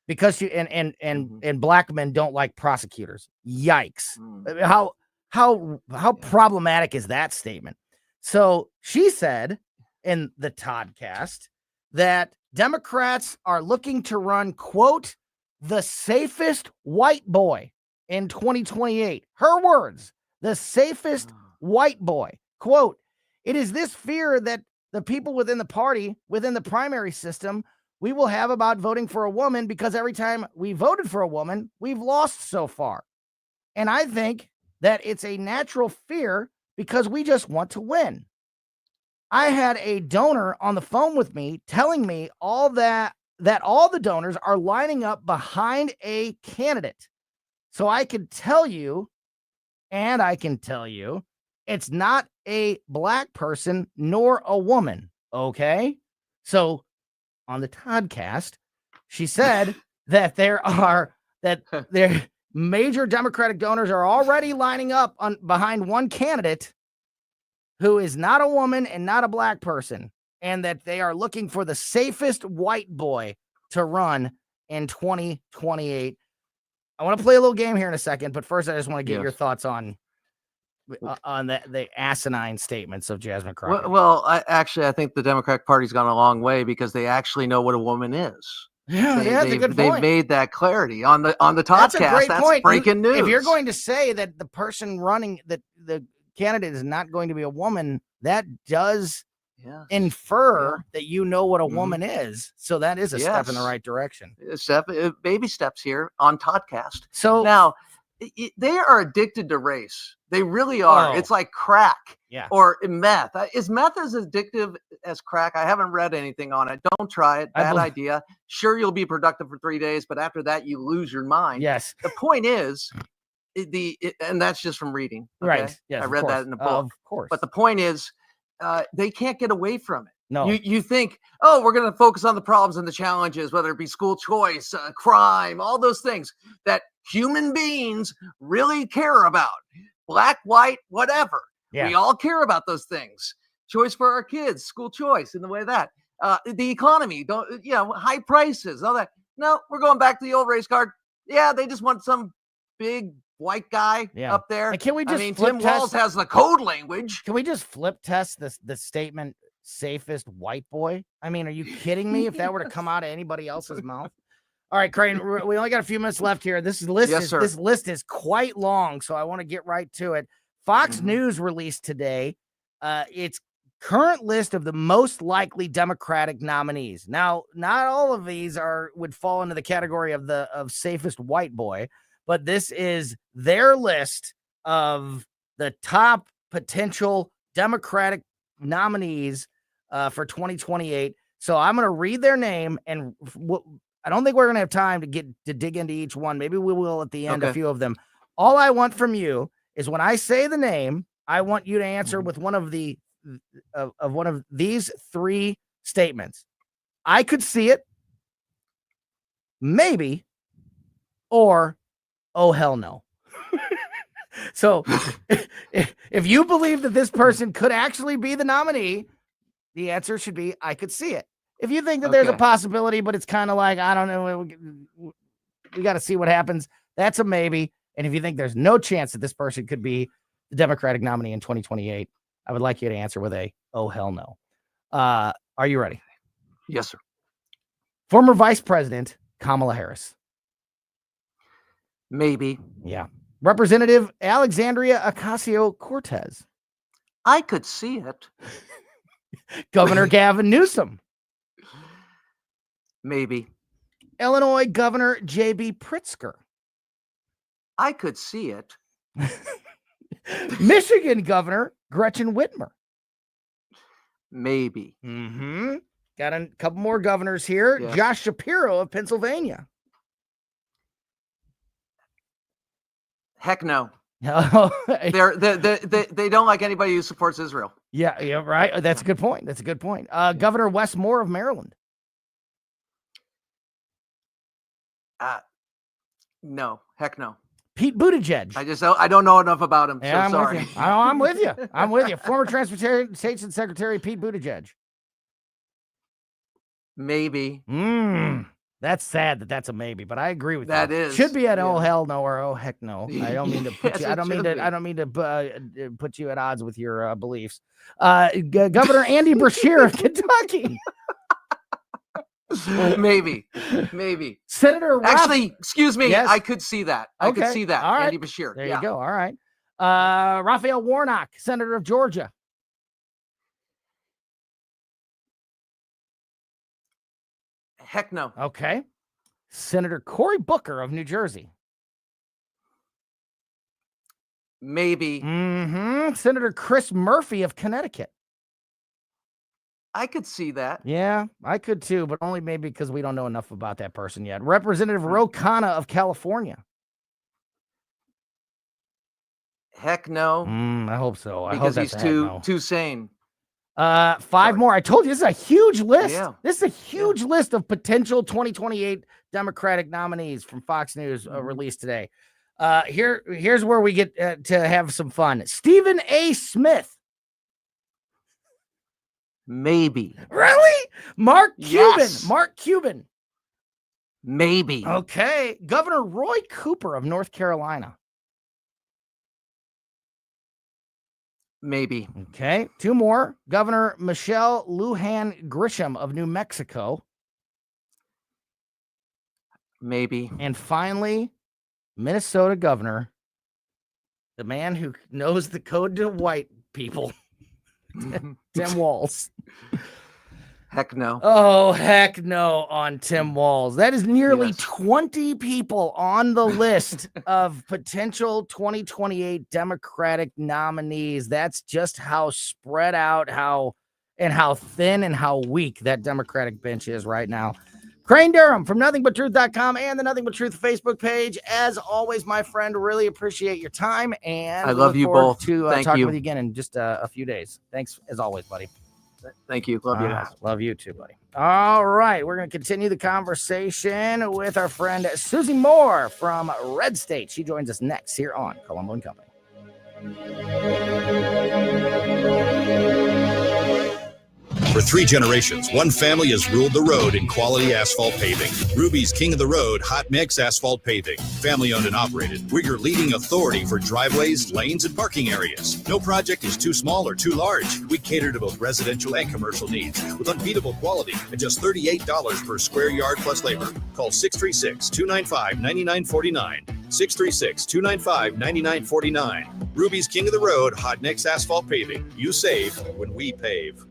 Because she and black men don't like prosecutors. Yikes. How problematic is that statement? So she said in the Toddcast that Democrats are looking to run, quote, the safest white boy in 2028. Her words, the safest white boy. Quote, it is this fear that the people within the party, within the primary system, we will have about voting for a woman because every time we voted for a woman, we've lost so far. And I think that it's a natural fear because we just want to win. I had a donor on the phone with me telling me all that all the donors are lining up behind a candidate. So I can tell you, it's not a black person nor a woman. Okay. So on the Toddcast, she said that their major Democratic donors are already lining up behind one candidate who is not a woman and not a black person, and that they are looking for the safest white boy to run in 2028. I want to play a little game here in a second, but first I just want to get your thoughts on the asinine statements of Jasmine Crockett. Well, I think the Democratic Party's gone a long way because they actually know what a woman is. Yeah, that's a good point. They've made that clarity on the Toddcast. That's a great point. Breaking news. If you're going to say that the person running the candidate is not going to be a woman, that does infer that you know what a woman is. So that is a step in the right direction. Baby steps here on Toddcast. So now they are addicted to race. They really are. Oh. It's like crack Yeah. or meth. Is meth as addictive as crack? I haven't read anything on it. Don't try it. Bad idea. Sure, you'll be productive for 3 days, but after that, you lose your mind. Yes. The point is, and that's just from reading. Okay? Right. Yes, I read that in a book. Of course. But the point is, they can't get away from it. No. You think, oh, we're going to focus on the problems and the challenges, whether it be school choice, crime, all those things that human beings really care about. black, white, whatever. Yeah. We all care about those things. Choice for our kids, school choice in the way that. The economy, high prices, all that. No, we're going back to the old race card. Yeah, they just want some big white guy up there. And can we just Tim Walz has the code language. Can we just flip test the statement safest white boy? I mean, are you kidding me if that were to come out of anybody else's mouth? All right, Crane, we only got a few minutes left here. This list is quite long, so I want to get right to it. Fox News released today its current list of the most likely Democratic nominees. Now, not all of these would fall into the category of safest white boy, but this is their list of the top potential Democratic nominees for 2028. So I'm going to read their name, and I don't think we're going to have time to dig into each one. Maybe we will at the end, a few of them. All I want from you is when I say the name, I want you to answer with one of these three statements. I could see it, maybe, or oh hell no. So if you believe that this person could actually be the nominee, the answer should be I could see it. If you think that there's a possibility, but it's kind of like, I don't know, we got to see what happens, that's a maybe. And if you think there's no chance that this person could be the Democratic nominee in 2028, I would like you to answer with a oh hell no. Are you ready? Yes, sir. Former Vice President Kamala Harris. Maybe. Yeah. Representative Alexandria Ocasio-Cortez. I could see it. Governor Gavin Newsom. Maybe. Illinois Governor J.B. Pritzker. I could see it. Michigan Governor Gretchen Whitmer. Maybe. Got a couple more governors here. Yes. Josh Shapiro of Pennsylvania. Heck no. Oh, they don't like anybody who supports Israel. Yeah, right. That's a good point. Governor Wes Moore of Maryland. No. Heck no. Pete Buttigieg. I don't know enough about him. Yeah, so sorry. I'm with you. I'm with you. Former Transportation Secretary Pete Buttigieg. Maybe. That's sad that's a maybe, but I agree with you. That is. Should be an oh hell no or oh heck no. I don't mean to put you. I don't mean to put you at odds with your beliefs. Governor Andy Beshear of Kentucky. Maybe. Senator excuse me. Yes. I could see that. I could see that. All right. Andy Beshear. There you go. All right. Raphael Warnock, Senator of Georgia. Heck no. Okay. Senator Cory Booker of New Jersey. Maybe. Senator Chris Murphy of Connecticut. I could see that. Yeah, I could too, but only maybe because we don't know enough about that person yet. Representative Ro Khanna of California. Heck no. I hope so. Because he's too sane. 5 more. I told you this is a huge list. Yeah. This is a huge list of potential 2028 Democratic nominees from Fox News released today. Here's where we get to have some fun. Stephen A. Smith. Maybe. Really? Mark Cuban. Yes. Mark Cuban. Maybe. Okay. Governor Roy Cooper of North Carolina. Maybe. Okay. 2 more. Governor Michelle Lujan Grisham of New Mexico. Maybe. And finally, Minnesota Governor, the man who knows the code to white people, Tim Walz. Heck no. Oh, heck no on Tim Walz. That is nearly 20 people on the list of potential 2028 Democratic nominees. That's just how spread out, how thin and how weak that Democratic bench is right now. Crane Durham from NothingButTruth.com and the Nothing But Truth Facebook page. As always, my friend, really appreciate your time. And I love you both. To Thank talking you. with you again in just a few days. Thanks as always, buddy. Thank you. Love you guys. Love you too, buddy. All right. We're going to continue the conversation with our friend Susie Moore from RedState. She joins us next here on Colombo Company. For 3 generations, one family has ruled the road in quality asphalt paving. Ruby's King of the Road Hot Mix Asphalt Paving. Family owned and operated. We're your leading authority for driveways, lanes, and parking areas. No project is too small or too large. We cater to both residential and commercial needs with unbeatable quality at just $38 per square yard plus labor. Call 636-295-9949. 636-295-9949. Ruby's King of the Road Hot Mix Asphalt Paving. You save when we pave.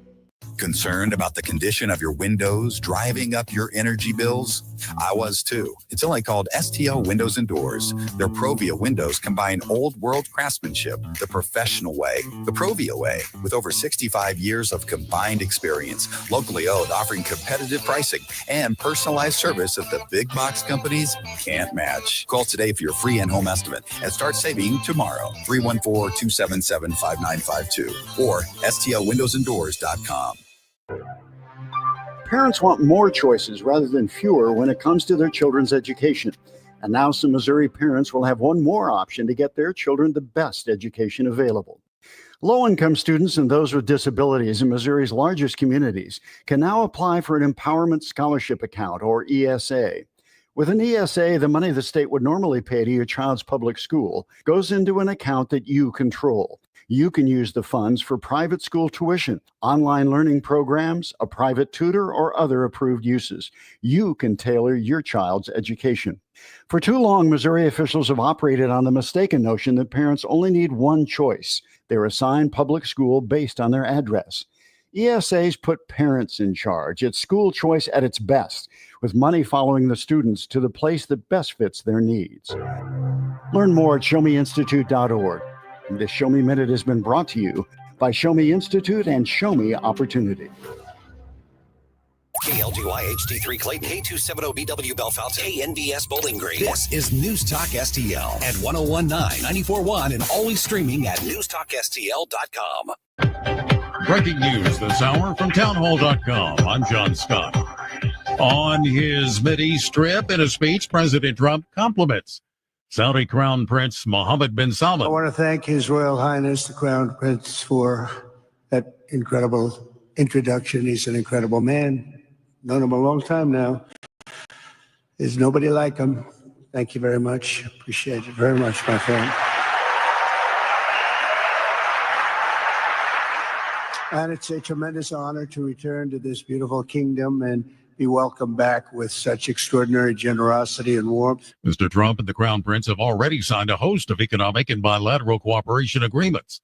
Concerned about the condition of your windows driving up your energy bills? I was too. It's only called STL Windows and Doors. Their Provia windows combine old world craftsmanship the professional way, the Provia way, with over 65 years of combined experience, locally owned, offering competitive pricing and personalized service that the big box companies can't match. Call today for your free in-home estimate and start saving tomorrow. 314-277-5952 or stlwindowsanddoors.com. Parents want more choices rather than fewer when it comes to their children's education. And now some Missouri parents will have one more option to get their children the best education available. Low-income students and those with disabilities in Missouri's largest communities can now apply for an Empowerment Scholarship Account, or ESA. With an ESA, the money the state would normally pay to your child's public school goes into an account that you control. You can use the funds for private school tuition, online learning programs, a private tutor, or other approved uses. You can tailor your child's education. For too long, Missouri officials have operated on the mistaken notion that parents only need one choice. They're assigned public school based on their address. ESAs put parents in charge. It's school choice at its best, with money following the students to the place that best fits their needs. Learn more at showmeinstitute.org. This Show Me Minute has been brought to you by Show Me Institute and Show Me Opportunity. KLGY HD3 Clayton, K270BW Bellefonte, KNBS Bowling Green. This is News Talk STL at 1019, 94.1, and always streaming at newstalkstl.com. Breaking news this hour from townhall.com. I'm John Scott. On his Mideast trip, in a speech, President Trump compliments Saudi Crown Prince Mohammed bin Salman. I want to thank His Royal Highness, the Crown Prince, for that incredible introduction. He's an incredible man. Known him a long time now. There's nobody like him. Thank you very much. Appreciate it very much, my friend. And it's a tremendous honor to return to this beautiful kingdom and be welcomed back with such extraordinary generosity and warmth. Mr. Trump and the Crown Prince have already signed a host of economic and bilateral cooperation agreements.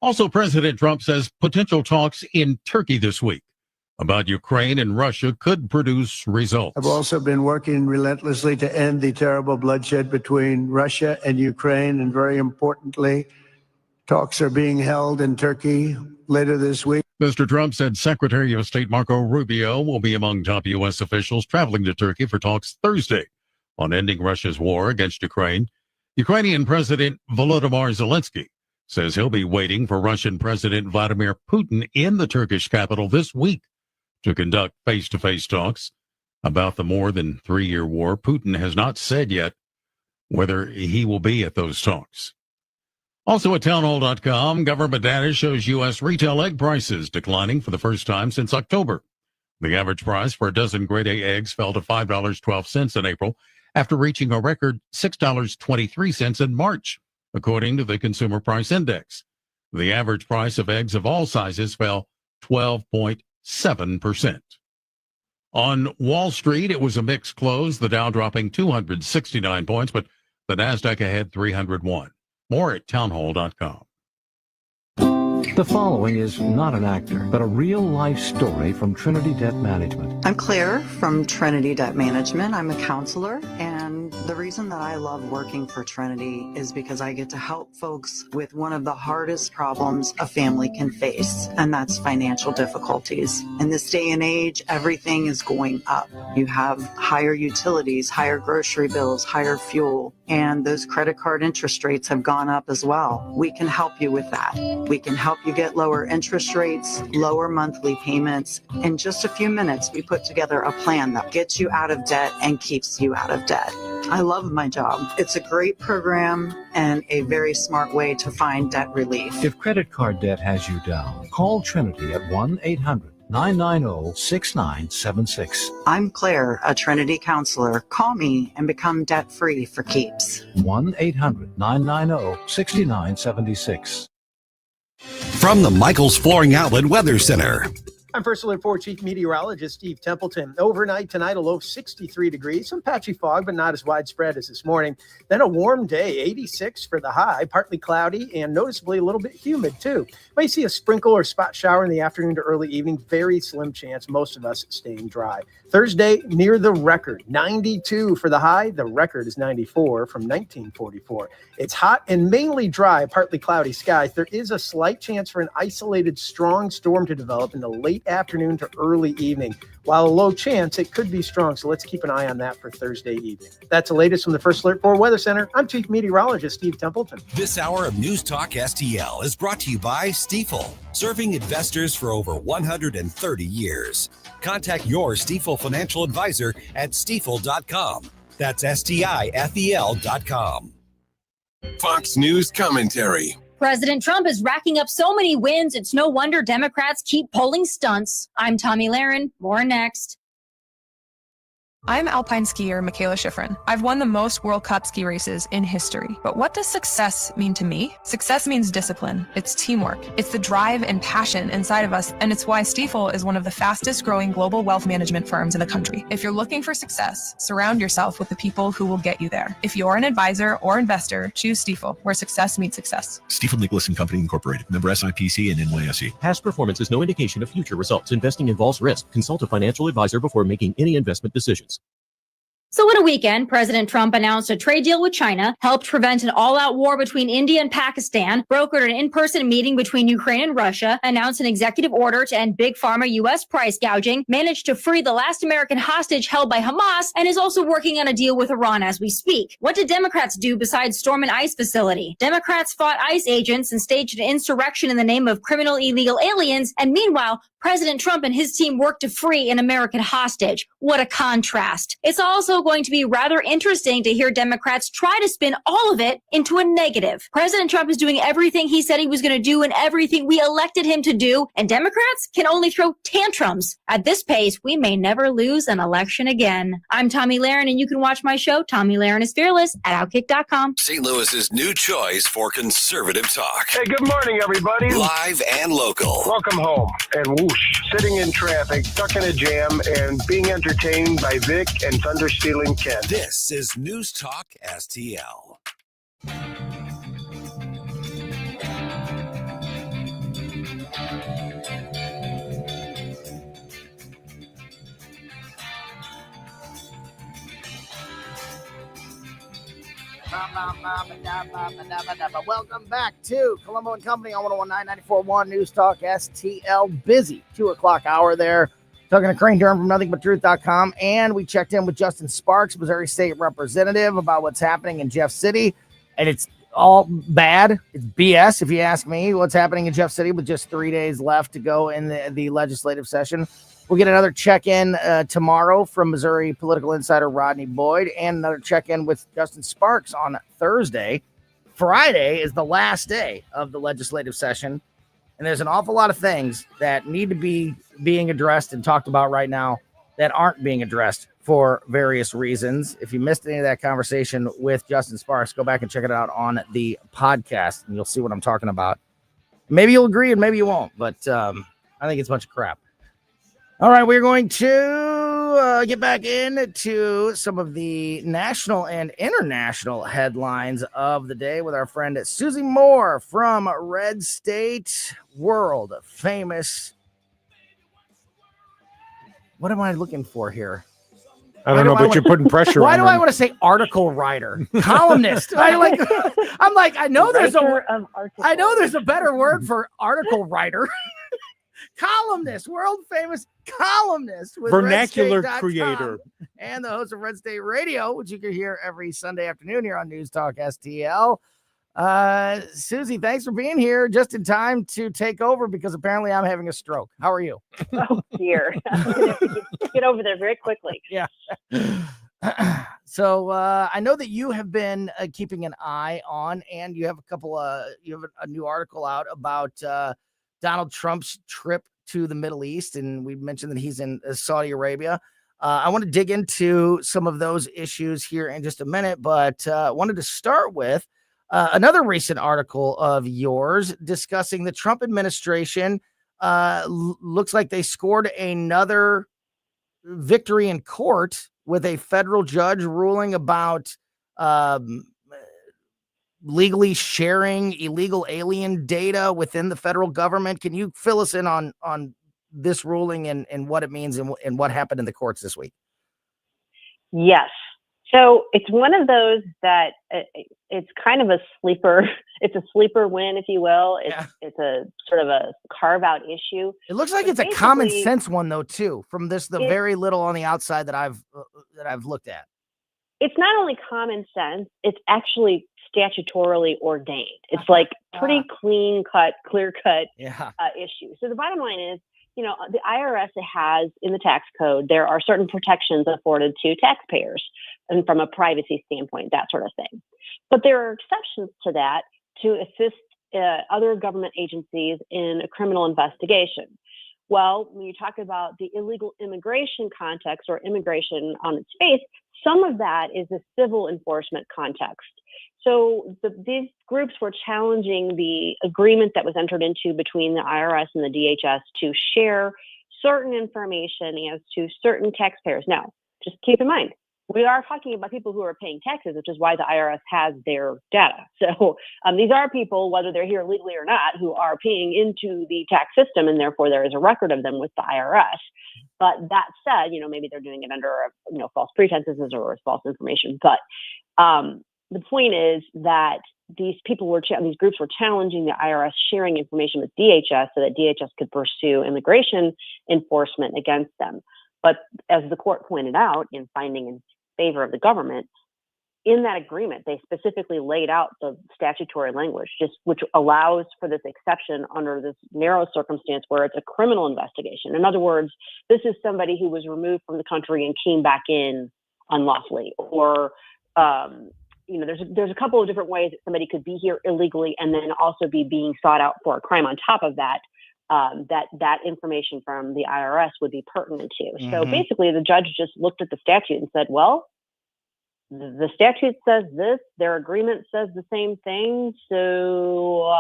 Also, President Trump says potential talks in Turkey this week about Ukraine and Russia could produce results. I've also been working relentlessly to end the terrible bloodshed between Russia and Ukraine, and very importantly, talks are being held in Turkey later this week. Mr. Trump said Secretary of State Marco Rubio will be among top U.S. officials traveling to Turkey for talks Thursday on ending Russia's war against Ukraine. Ukrainian President Volodymyr Zelensky says he'll be waiting for Russian President Vladimir Putin in the Turkish capital this week to conduct face-to-face talks about the more than 3-year war. Putin has not said yet whether he will be at those talks. Also at townhall.com, government data shows U.S. retail egg prices declining for the first time since October. The average price for a dozen grade A eggs fell to $5.12 in April after reaching a record $6.23 in March, according to the Consumer Price Index. The average price of eggs of all sizes fell 12.7%. On Wall Street, it was a mixed close, the Dow dropping 269 points, but the Nasdaq ahead 301. More at townhall.com. The following is not an actor, but a real-life story from Trinity Debt Management. I'm Claire from Trinity Debt Management. I'm a counselor, and the reason that I love working for Trinity is because I get to help folks with one of the hardest problems a family can face, and that's financial difficulties. In this day and age, everything is going up. You have higher utilities, higher grocery bills, higher fuel. and those credit card interest rates have gone up as well. We can help you with that. We can help you get lower interest rates, lower monthly payments. In just a few minutes, we put together a plan that gets you out of debt and keeps you out of debt. I love my job. It's a great program and a very smart way to find debt relief. If credit card debt has you down, call Trinity at 1-800-990-6976. I'm Claire, a Trinity counselor. Call me and become debt-free for keeps. 1-800-990-6976. From the Michaels Flooring Outlet Weather Center. I'm First Alert 4 Chief Meteorologist Steve Templeton. Overnight tonight, a low of 63 degrees, some patchy fog, but not as widespread as this morning. Then a warm day, 86 for the high, partly cloudy and noticeably a little bit humid too. May see a sprinkle or spot shower in the afternoon to early evening. Very slim chance, most of us staying dry. Thursday, near the record, 92 for the high. The record is 94 from 1944. It's hot and mainly dry, partly cloudy skies. There is a slight chance for an isolated strong storm to develop in the late afternoon to early evening. While a low chance, it could be strong, so let's keep an eye on that for Thursday evening. That's the latest from the First Alert 4 Weather Center. I'm Chief Meteorologist Steve Templeton. This hour of News Talk STL is brought to you by Stifel, serving investors for over 130 years. Contact your Stifel financial advisor at stifel.com. That's STIFEL.com. Fox News commentary. President Trump is racking up so many wins, it's no wonder Democrats keep pulling stunts. I'm Tommy Lahren. More next. I'm alpine skier Michaela Schifrin. I've won the most World Cup ski races in history. But what does success mean to me? Success means discipline. It's teamwork. It's the drive and passion inside of us, and it's why Stifel is one of the fastest growing global wealth management firms in the country. If you're looking for success, surround yourself with the people who will get you there. If you're an advisor or investor, choose Stifel, where success meets success. Stifel Nicholas & Company Incorporated, member SIPC and NYSE. Past performance is no indication of future results. Investing involves risk. Consult a financial advisor before making any investment decisions. So in a weekend, President Trump announced a trade deal with China, helped prevent an all-out war between India and Pakistan, brokered an in-person meeting between Ukraine and Russia, announced an executive order to end big pharma U.S. price gouging, managed to free the last American hostage held by Hamas, and is also working on a deal with Iran as we speak. What did Democrats do besides storm an ICE facility? Democrats fought ICE agents and staged an insurrection in the name of criminal illegal aliens, and meanwhile, President Trump and his team worked to free an American hostage. What a contrast. It's also going to be rather interesting to hear Democrats try to spin all of it into a negative. President Trump is doing everything he said he was going to do and everything we elected him to do, and Democrats can only throw tantrums. At this pace, we may never lose an election again. I'm Tommy Lahren, and you can watch my show, Tommy Lahren is Fearless, at Outkick.com. St. Louis's new choice for conservative talk. Hey, good morning, everybody. Live and local. Welcome home. And whoosh, sitting in traffic, stuck in a jam, and being entertained by Vic and Thunder Stealing Ken. This is News Talk STL. Welcome back to Colombo Company on 101.9 News Talk STL. Busy 2 o'clock hour there. Talking to Crane Durham from NothingButTruth.com. And we checked in with Justin Sparks, Missouri State Representative, about what's happening in Jeff City. And it's all bad. It's BS, if you ask me, what's happening in Jeff City with just 3 days left to go in the legislative session. We'll get another check-in tomorrow from Missouri political insider Rodney Boyd, and another check-in with Justin Sparks on Thursday. Friday is the last day of the legislative session, and there's an awful lot of things that need to be being addressed and talked about right now that aren't being addressed for various reasons. If you missed any of that conversation with Justin Sparks, go back and check it out on the podcast, and you'll see what I'm talking about. Maybe you'll agree and maybe you won't, but I think it's a bunch of crap. All right, we're going to get back into some of the national and international headlines of the day with our friend Susie Moore from RedState, world famous. What am I looking for here? I don't know, but you're putting pressure on Why do them. I want to say article writer, columnist? I know there's a better word for article writer. columnist, world famous columnist with Vernacular RedState.com, creator, and the host of Red State Radio, which you can hear every Sunday afternoon here on News Talk STL. Susie, thanks for being here just in time to take over because apparently I'm having a stroke. How are you? Oh, dear. I'm going to have to get over there very quickly. Yeah. So I know that you have been keeping an eye on, and you have a new article out about Donald Trump's trip to the Middle East, and we mentioned that he's in Saudi Arabia. I want to dig into some of those issues here in just a minute, but wanted to start with another recent article of yours discussing the Trump administration. Looks like they scored another victory in court with a federal judge ruling about legally sharing illegal alien data within the federal government. Can you fill us in on this ruling and what it means and what happened in the courts this week? Yes. So it's one of those that it's kind of a sleeper. It's a sleeper win, if you will. It's a sort of a carve out issue. It looks like it's a common sense one though, too, from the very little on the outside that I've looked at. It's not only common sense, it's actually statutorily ordained. It's like pretty clear cut issue. So the bottom line is, the IRS has in the tax code, there are certain protections afforded to taxpayers and from a privacy standpoint, that sort of thing. But there are exceptions to that to assist other government agencies in a criminal investigation. Well, when you talk about the illegal immigration context or immigration on its face, some of that is a civil enforcement context. So these groups were challenging the agreement that was entered into between the IRS and the DHS to share certain information as to certain taxpayers. Now, just keep in mind, we are talking about people who are paying taxes, which is why the IRS has their data. So these are people, whether they're here legally or not, who are paying into the tax system, and therefore there is a record of them with the IRS. But that said, maybe they're doing it under false pretenses or false information. But the point is that these groups were challenging the IRS sharing information with DHS so that DHS could pursue immigration enforcement against them. But as the court pointed out in finding in favor of the government, in that agreement, they specifically laid out the statutory language, which allows for this exception under this narrow circumstance where it's a criminal investigation. In other words, this is somebody who was removed from the country and came back in unlawfully, or there's a couple of different ways that somebody could be here illegally and then also be being sought out for a crime on top of that. That information from the IRS would be pertinent to. Mm-hmm. So basically, the judge just looked at the statute and said, well, the statute says this, their agreement says the same thing. So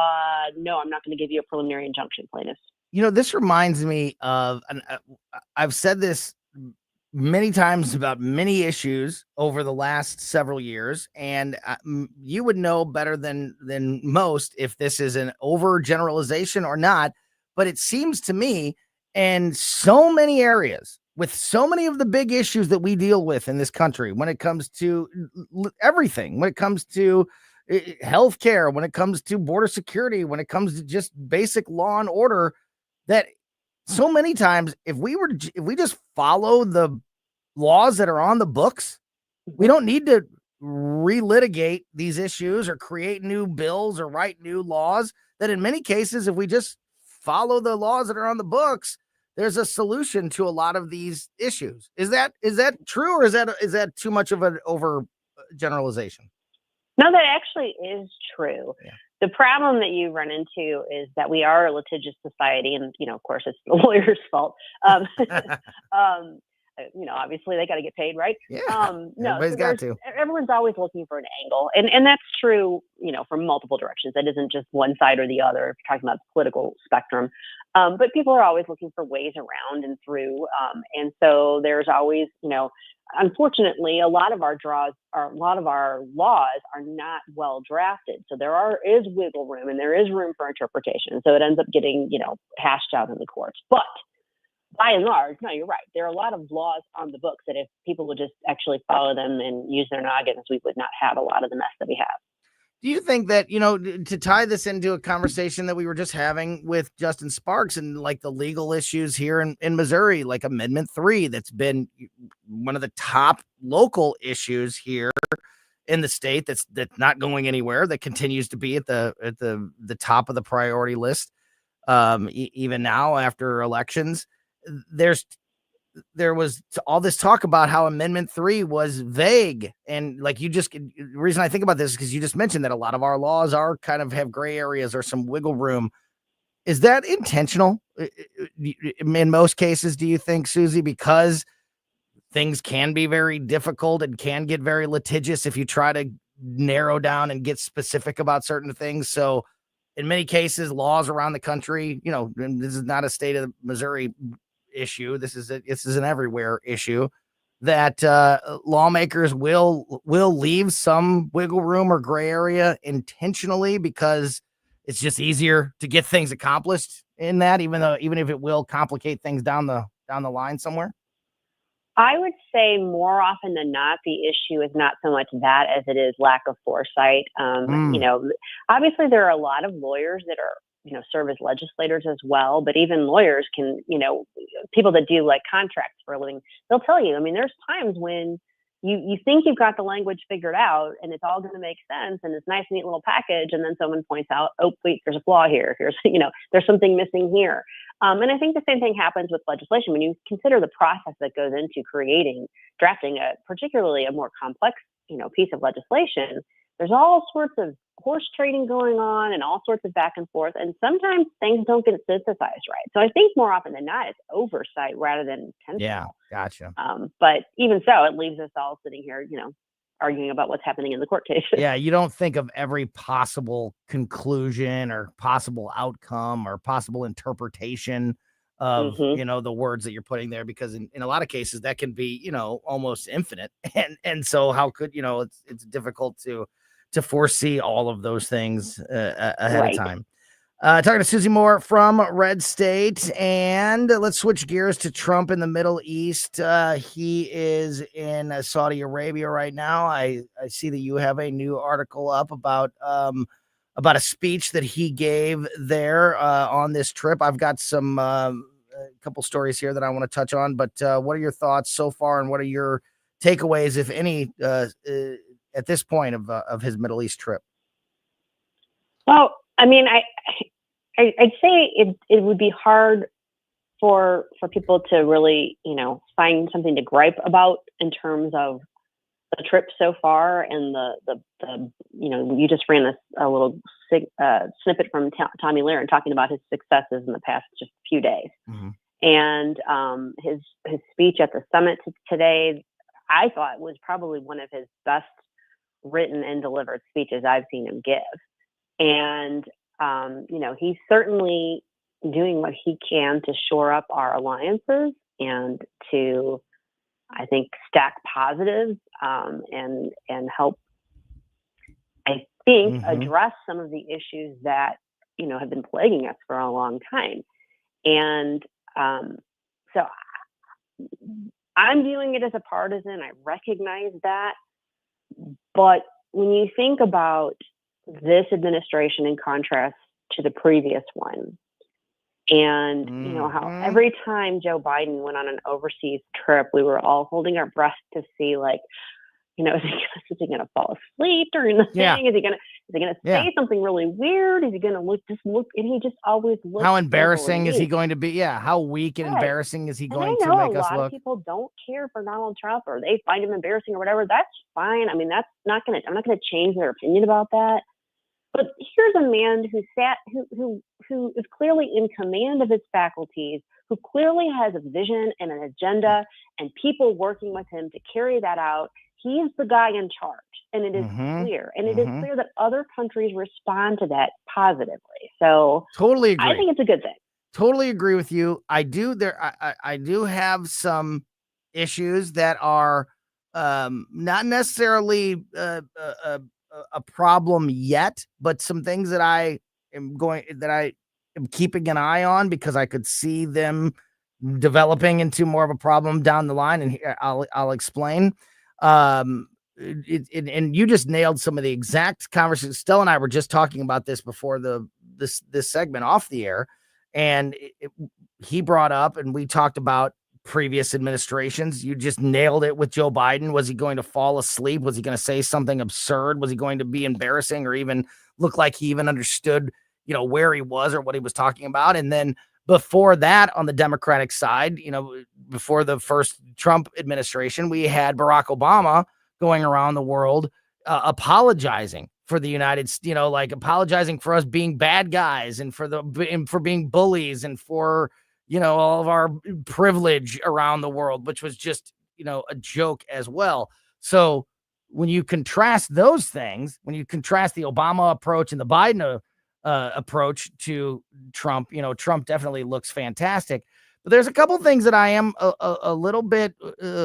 no, I'm not going to give you a preliminary injunction, plaintiffs. This reminds me of, and I've said this many times about many issues over the last several years, and you would know better than most if this is an overgeneralization or not. But it seems to me, in so many areas, with so many of the big issues that we deal with in this country, when it comes to everything, when it comes to healthcare, when it comes to border security, when it comes to just basic law and order, that so many times, if we just follow the laws that are on the books, we don't need to relitigate these issues or create new bills or write new laws. That in many cases, if we just follow the laws that are on the books, there's a solution to a lot of these issues. Is that true, or is that too much of an overgeneralization? No, that actually is true. Yeah. The problem that you run into is that we are a litigious society, and of course, it's the lawyer's fault. Obviously they got to get paid, right? Yeah, no, everybody's got to. Everyone's always looking for an angle, and that's true, from multiple directions. That isn't just one side or the other. If you're talking about the political spectrum, but people are always looking for ways around and through, and so there's always, unfortunately, a lot of our laws are not well drafted. So there is wiggle room and there is room for interpretation. So it ends up getting, hashed out in the courts. But by and large, no, you're right. There are a lot of laws on the books that if people would just actually follow them and use their noggins, we would not have a lot of the mess that we have. Do you think that, to tie this into a conversation that we were just having with Justin Sparks and like the legal issues here in Missouri, like Amendment 3, that's been one of the top local issues here in the state that's not going anywhere, that continues to be at the top of the priority list. Even now after elections, there was all this talk about how Amendment 3 was vague. And like the reason I think about this is because you just mentioned that a lot of our laws are kind of have gray areas or some wiggle room. Is that intentional in most cases, do you think, Susie? Because things can be very difficult and can get very litigious if you try to narrow down and get specific about certain things. So in many cases, laws around the country, and this is not a state of Missouri issue. This is an everywhere issue that lawmakers will leave some wiggle room or gray area intentionally because it's just easier to get things accomplished in that, even if it will complicate things down the line somewhere. I would say more often than not, the issue is not so much that as it is lack of foresight. Obviously there are a lot of lawyers that are, serve as legislators as well, but even lawyers can, people that do like contracts for a living, they'll tell you, there's times when you think you've got the language figured out and it's all going to make sense and it's nice, neat little package. And then someone points out, oh, wait, there's a flaw here. Here's, there's something missing here. And I think the same thing happens with legislation. When you consider the process that goes into drafting particularly a more complex, piece of legislation, there's all sorts of horse trading going on and all sorts of back and forth. And sometimes things don't get synthesized right. So I think more often than not, it's oversight rather than intentional. Yeah, gotcha. But even so, it leaves us all sitting here, arguing about what's happening in the court cases. Yeah, you don't think of every possible conclusion or possible outcome or possible interpretation of, the words that you're putting there, because in a lot of cases that can be, almost infinite. And so how could, it's difficult to foresee all of those things ahead of time. Talking to Susie Moore from RedState, and let's switch gears to Trump in the Middle East. He is in Saudi Arabia right now. I see that you have a new article up about a speech that he gave there on this trip. I've got some a couple stories here that I want to touch on, but what are your thoughts so far, and what are your takeaways, if any, at this point of his Middle East trip? Well, I'd say it would be hard for people to really, find something to gripe about in terms of the trip so far, and the you just ran a little snippet from Tommy Lahren talking about his successes in the past just few days, and his speech at the summit today, I thought was probably one of his best written and delivered speeches I've seen him give. And, he's certainly doing what he can to shore up our alliances and to, I think, stack positives and help, I think, address some of the issues that, have been plaguing us for a long time. And so I'm viewing it as a partisan. I recognize that. But when you think about this administration in contrast to the previous one, and how every time Joe Biden went on an overseas trip, we were all holding our breath to see, like, is he going to fall asleep during the thing? Is he going to say something really weird? Is he going to look? And he just always looks. How embarrassing is he going to be? Yeah. How weak and embarrassing is he going to make us look? A lot of people don't care for Donald Trump, or they find him embarrassing or whatever. That's fine. I'm not going to change their opinion about that. But here's a man who is clearly in command of his faculties, who clearly has a vision and an agenda and people working with him to carry that out. He's the guy in charge, and it is clear. And it is clear that other countries respond to that positively. So totally agree. I think it's a good thing. Totally agree with you. I do have some issues that are not necessarily a problem yet, but some things that I am keeping an eye on, because I could see them developing into more of a problem down the line. And here I'll explain. and you just nailed some of the exact conversations. Stella and I were just talking about this before this segment off the air, and he brought up, and we talked about previous administrations. You just nailed it with Joe Biden. Was he going to fall asleep? Was he going to say something absurd? Was he going to be embarrassing or even look like he even understood, where he was or what he was talking about? And then before that, on the Democratic side, before the first Trump administration, we had Barack Obama going around the world apologizing for the United States, apologizing for us being bad guys and for being bullies and for, all of our privilege around the world, which was just, a joke as well. So when you contrast those things, when you contrast the Obama approach and the Biden approach to Trump, Trump definitely looks fantastic. But there's a couple things that I am a little bit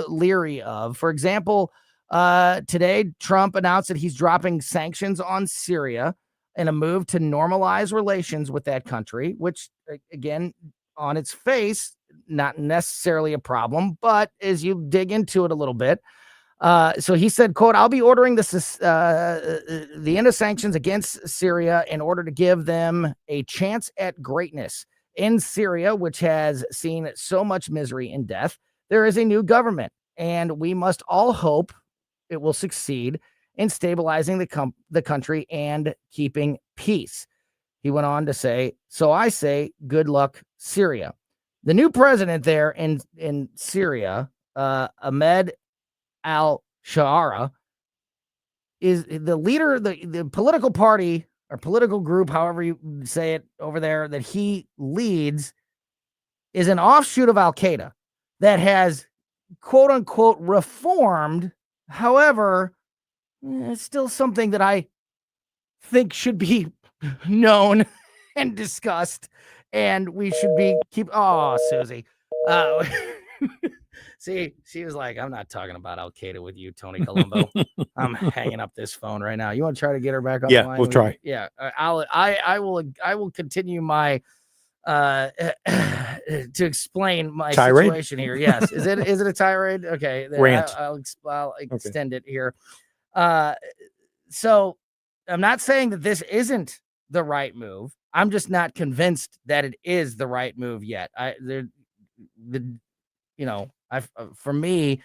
leery of. For example, today, Trump announced that he's dropping sanctions on Syria in a move to normalize relations with that country, which, again, on its face, not necessarily a problem, but as you dig into it a little bit, so he said, quote, "I'll be ordering the end of sanctions against Syria in order to give them a chance at greatness. In Syria, which has seen so much misery and death, there is a new government, and we must all hope it will succeed in stabilizing the country and keeping peace." He went on to say, "So I say, good luck, Syria." The new president there in Syria, Ahmed al-Shara, is the leader, the political party or political group, however you say it over there, that he leads is an offshoot of Al-Qaeda that has, quote unquote, reformed. However, it's still something that I think should be known and discussed, and we should be Susie. See, she was like, "I'm not talking about Al-Qaeda with you, Tony Colombo." I'm hanging up this phone right now. You want to try to get her back on the line? Yeah, we'll try. Yeah, I will continue my to explain my tirade? situation here. Yes, is it a tirade? Okay, then Rant. I'll extend it here. So I'm not saying that this isn't the right move. I'm just not convinced that it is the right move yet. For me,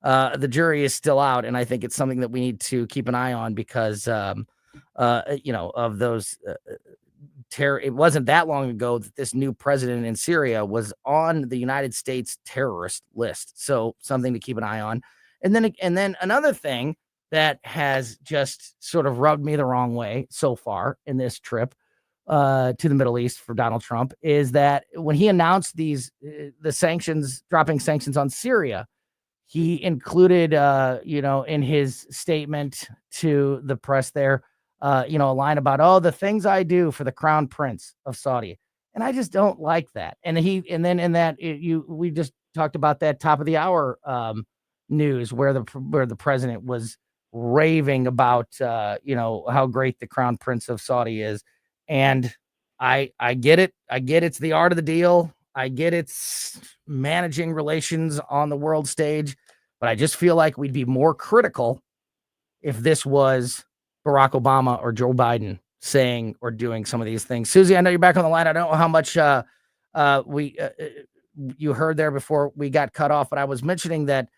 the jury is still out, and I think it's something that we need to keep an eye on because, of those terror. It wasn't that long ago that this new president in Syria was on the United States terrorist list. So something to keep an eye on. And then another thing that has just sort of rubbed me the wrong way so far in this trip to the Middle East for Donald Trump is that when he announced the sanctions, dropping sanctions on Syria, he included, in his statement to the press there, a line about, the things I do for the crown prince of Saudi. And I just don't like that. And we just talked about that top of the hour news where the president was raving about, how great the crown prince of Saudi is. And I get it. I get it's the art of the deal. I get it's managing relations on the world stage, but I just feel like we'd be more critical if this was Barack Obama or Joe Biden saying or doing some of these things. Susie, I know you're back on the line. I don't know how much you heard there before we got cut off, but I was mentioning that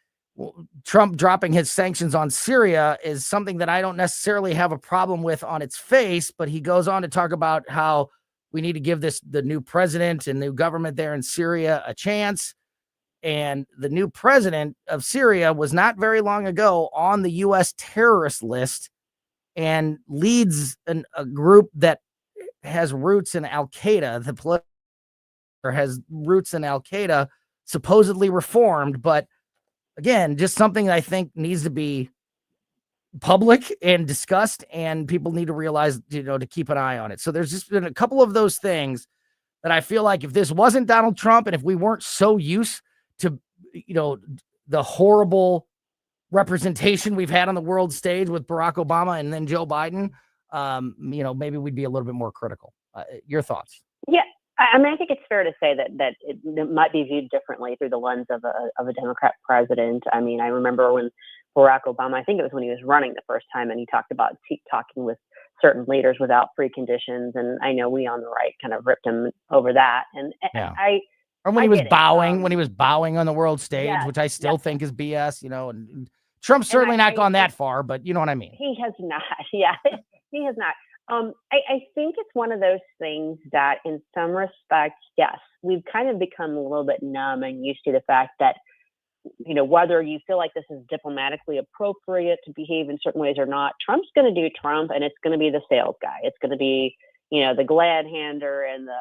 Trump dropping his sanctions on Syria is something that I don't necessarily have a problem with on its face, but he goes on to talk about how we need to give the new president and new government there in Syria a chance. And the new president of Syria was not very long ago on the U.S. terrorist list and leads a group that has roots in Al-Qaeda. The political has roots in Al-Qaeda, supposedly reformed, but again, just something that I think needs to be public and discussed, and people need to realize, to keep an eye on it. So there's just been a couple of those things that I feel like if this wasn't Donald Trump and if we weren't so used to, the horrible representation we've had on the world stage with Barack Obama and then Joe Biden, maybe we'd be a little bit more critical. Your thoughts? Yeah. I mean, I think it's fair to say that it might be viewed differently through the lens of a Democrat president. I mean, I remember when Barack Obama. I think it was when he was running the first time, and he talked about talking with certain leaders without preconditions. And I know we on the right kind of ripped him over that. And or when he was bowing, when he was bowing on the world stage, which I still think is BS, and Trump's certainly not gone that far, but you know what I mean? He has not. Yeah, he has not. I think it's one of those things that in some respects, yes, we've kind of become a little bit numb and used to the fact that, whether you feel like this is diplomatically appropriate to behave in certain ways or not, Trump's going to do Trump, and it's going to be the sales guy. It's going to be, the glad hander and the,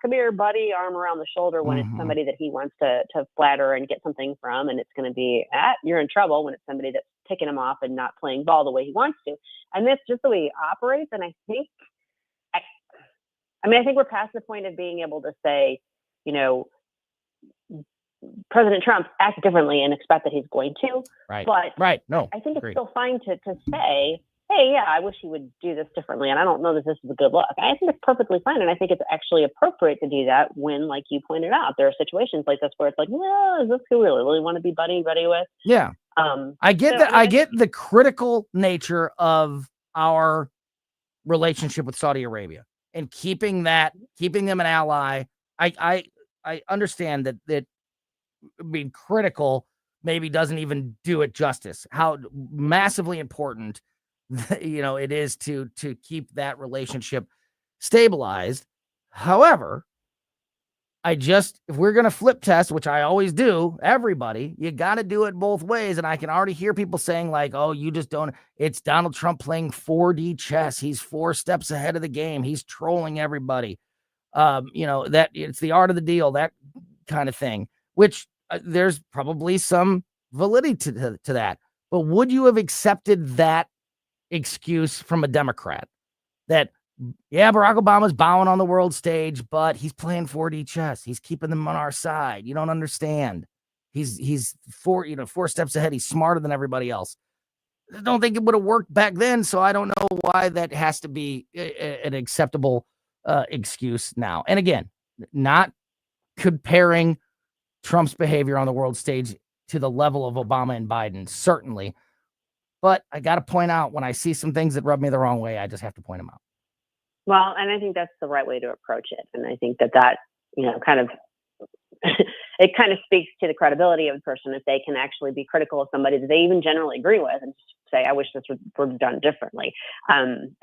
come here, buddy, arm around the shoulder when it's somebody that he wants to flatter and get something from. And it's going to be, you're in trouble when it's somebody that's ticking him off and not playing ball the way he wants to. And that's just the way he operates. And I think we're past the point of being able to say, President Trump act differently and expect that he's going to. Right. But no, I think it's still fine to say, hey, yeah, I wish he would do this differently. And I don't know that this is a good look. I think it's perfectly fine. And I think it's actually appropriate to do that when, like you pointed out, there are situations like this where it's like, well, is this who we really want to be buddy with? Yeah. I get that. I get the critical nature of our relationship with Saudi Arabia and keeping them an ally. I understand that being critical maybe doesn't even do it justice. How massively important it is to keep that relationship stabilized. However, if we're going to flip test, which I always do, everybody, you got to do it both ways. And I can already hear people saying like, oh, you just don't, it's Donald Trump playing 4D chess. He's 4 steps ahead of the game. He's trolling everybody. That it's the art of the deal, that kind of thing, which there's probably some validity to that. But would you have accepted that excuse from a Democrat that, yeah, Barack Obama's bowing on the world stage, but he's playing 4D chess. He's keeping them on our side. You don't understand. He's 4 steps ahead. He's smarter than everybody else. I don't think it would have worked back then. So I don't know why that has to be an acceptable excuse now. And again, not comparing Trump's behavior on the world stage to the level of Obama and Biden, certainly. But I got to point out when I see some things that rub me the wrong way, I just have to point them out. Well, and I think that's the right way to approach it. And I think that kind of, it kind of speaks to the credibility of the person if they can actually be critical of somebody that they even generally agree with and say, I wish this were done differently. And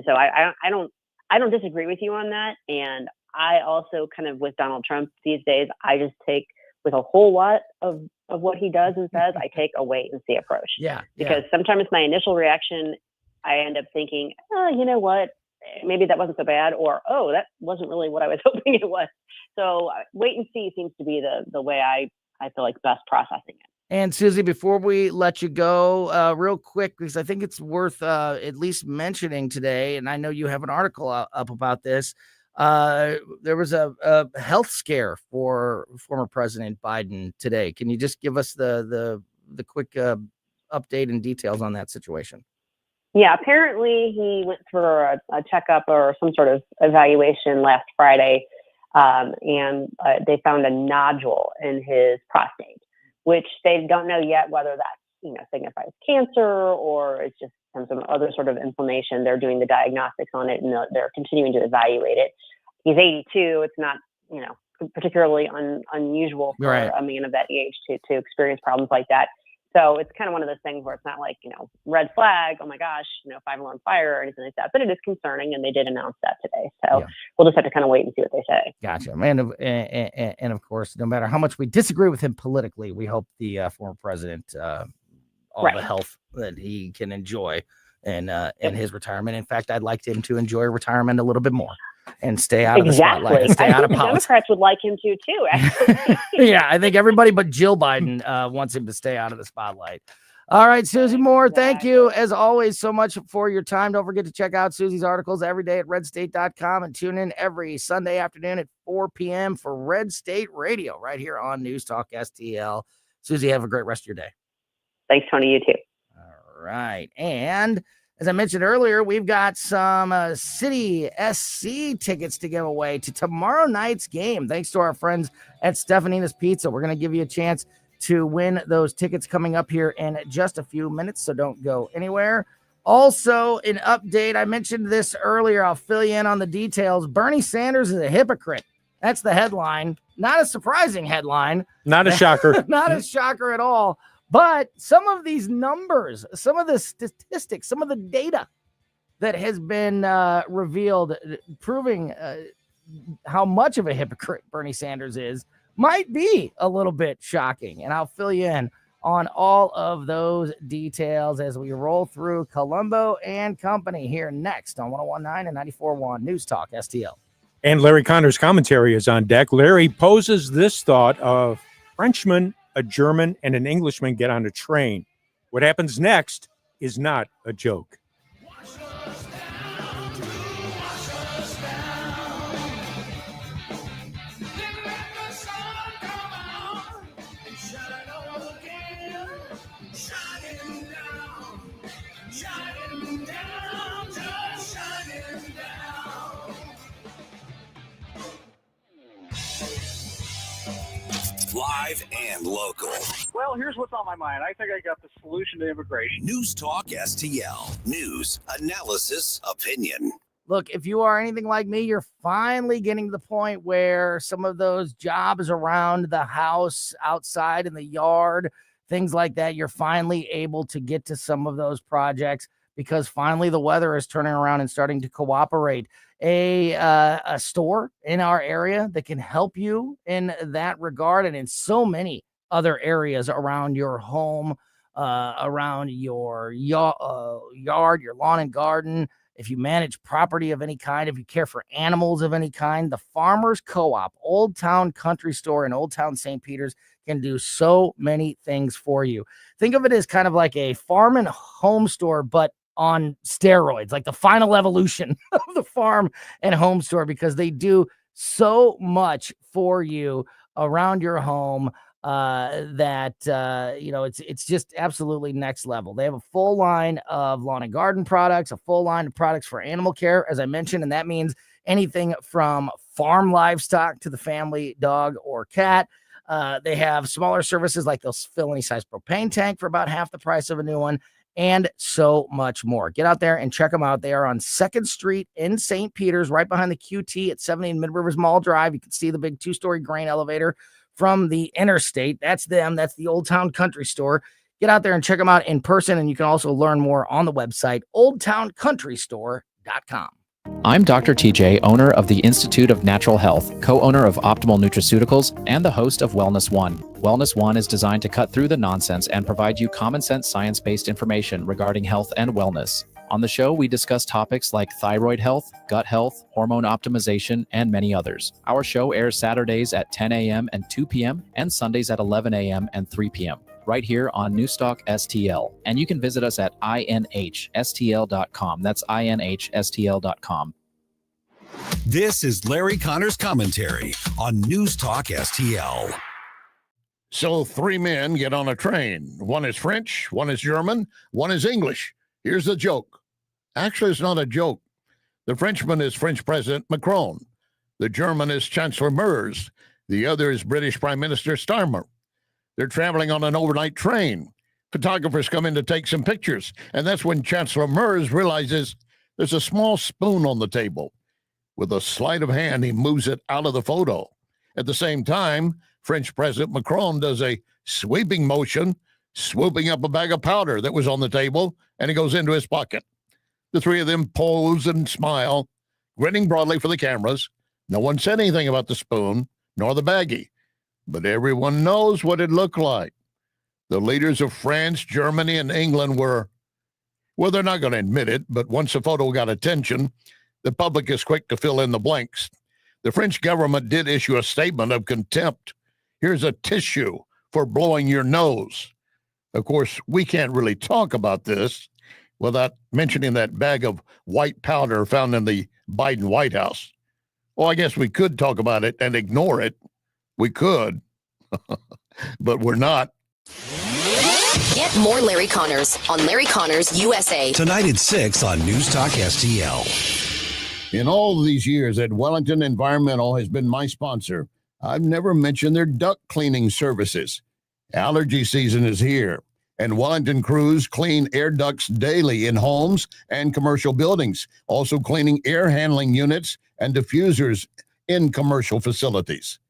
so I don't disagree with you on that. And I also kind of, with Donald Trump these days, I just take with a whole lot of what he does and says, I take a wait and see approach. Yeah. Because sometimes my initial reaction, I end up thinking, oh, you know what? Maybe that wasn't so bad, or, oh, that wasn't really what I was hoping it was. So wait and see seems to be the way I feel like best processing it. And Susie, before we let you go, real quick, because I think it's worth at least mentioning today, and I know you have an article up about this. There was a health scare for former President Biden today. Can you just give us the quick update and details on that situation? Yeah, apparently he went for a checkup or some sort of evaluation last Friday, and they found a nodule in his prostate, which they don't know yet whether that signifies cancer or it's just some other sort of inflammation. They're doing the diagnostics on it, and they're continuing to evaluate it. He's 82. It's not particularly unusual for a man of that age to experience problems like that. So it's kind of one of those things where it's not like, red flag, oh my gosh, 5-alarm fire or anything like that. But it is concerning, and they did announce that today. So we'll just have to kind of wait and see what they say. Gotcha. And of course, no matter how much we disagree with him politically, we hope the former president, all the health that he can enjoy in his retirement. In fact, I'd like him to enjoy retirement a little bit more and stay out of the spotlight. And stay out of politics. Democrats would like him to too, actually. Yeah, I think everybody but Jill Biden wants him to stay out of the spotlight. All right, Susie Moore, thank you as always so much for your time. Don't forget to check out Susie's articles every day at redstate.com and tune in every Sunday afternoon at 4 p.m. for Red State Radio right here on News Talk STL. Susie, have a great rest of your day. Thanks, Tony. You too. All right. And as I mentioned earlier, we've got some City SC tickets to give away to tomorrow night's game. Thanks to our friends at Stefanina's Pizza. We're going to give you a chance to win those tickets coming up here in just a few minutes, so don't go anywhere. Also, an update, I mentioned this earlier, I'll fill you in on the details. Bernie Sanders is a hypocrite. That's the headline. Not a surprising headline. Not a shocker. Not a shocker at all. But some of these numbers, some of the statistics, some of the data that has been revealed proving how much of a hypocrite Bernie Sanders is might be a little bit shocking. And I'll fill you in on all of those details as we roll through Colombo and Company here next on 101.9 and 94.1 News Talk STL. And Larry Connor's commentary is on deck. Larry poses this thought of Frenchman, a German, and an Englishman get on a train. What happens next is not a joke. Live and local. Well, here's what's on my mind. I think I got the solution to immigration. News Talk STL. News, analysis, opinion. Look, if you are anything like me, you're finally getting to the point where some of those jobs around the house, outside in the yard, things like that, you're finally able to get to some of those projects because finally the weather is turning around and starting to cooperate. A store in our area that can help you in that regard and in so many other areas around your home, around your yard, your lawn and garden. If you manage property of any kind, if you care for animals of any kind, the Farmers Co-op, Old Town Country Store in Old Town St. Peters can do so many things for you. Think of it as kind of like a farm and home store, but on steroids, like the final evolution of the farm and home store, because they do so much for you around your home that it's just absolutely next level. They have a full line of lawn and garden products, a full line of products for animal care, as I mentioned, and that means anything from farm livestock to the family dog or cat. They have smaller services like they'll fill any size propane tank for about half the price of a new one, and so much more. Get out there and check them out. They are on 2nd Street in St. Peters, right behind the QT at 70 Mid Rivers Mall Drive. You can see the big 2-story grain elevator from the interstate. That's them. That's the Old Town Country Store. Get out there and check them out in person, and you can also learn more on the website, oldtowncountrystore.com. I'm Dr. TJ, owner of the Institute of Natural Health, co-owner of Optimal Nutraceuticals, and the host of Wellness One. Wellness One is designed to cut through the nonsense and provide you common sense, science-based information regarding health and wellness. On the show, we discuss topics like thyroid health, gut health, hormone optimization, and many others. Our show airs Saturdays at 10 a.m. and 2 p.m. and Sundays at 11 a.m. and 3 p.m. right here on Newstalk STL. And you can visit us at inhstl.com. That's inhstl.com. This is Larry Connor's commentary on News Talk STL. So 3 men get on a train. One is French, one is German, one is English. Here's the joke. Actually, it's not a joke. The Frenchman is French President Macron. The German is Chancellor Merz. The other is British Prime Minister Starmer. They're traveling on an overnight train. Photographers come in to take some pictures, and that's when Chancellor Merz realizes there's a small spoon on the table. With a sleight of hand, he moves it out of the photo. At the same time, French President Macron does a sweeping motion, swooping up a bag of powder that was on the table, and it goes into his pocket. The three of them pose and smile, grinning broadly for the cameras. No one said anything about the spoon, nor the baggie, but everyone knows what it looked like. The leaders of France, Germany, and England were, well, they're not going to admit it, but once the photo got attention, the public is quick to fill in the blanks. The French government did issue a statement of contempt. Here's a tissue for blowing your nose. Of course, we can't really talk about this without mentioning that bag of white powder found in the Biden White House. Well, I guess we could talk about it and ignore it. We could, but we're not. Get more Larry Connors on Larry Connors USA. Tonight at 6 on News Talk STL. In all these years that Wellington Environmental has been my sponsor, I've never mentioned their duct cleaning services. Allergy season is here, and Wellington crews clean air ducts daily in homes and commercial buildings, also cleaning air handling units and diffusers in commercial facilities.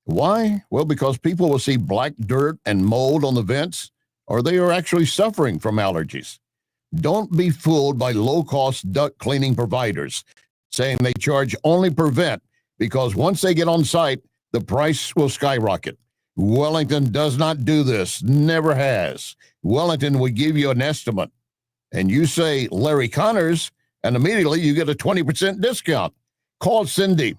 Why? Well, because people will see black dirt and mold on the vents, or they are actually suffering from allergies. Don't be fooled by low-cost duct cleaning providers saying they charge only per vent, because once they get on site, the price will skyrocket. Wellington does not do this, never has. Wellington will give you an estimate, and you say Larry Connors, and immediately you get a 20% discount. Call Cindy,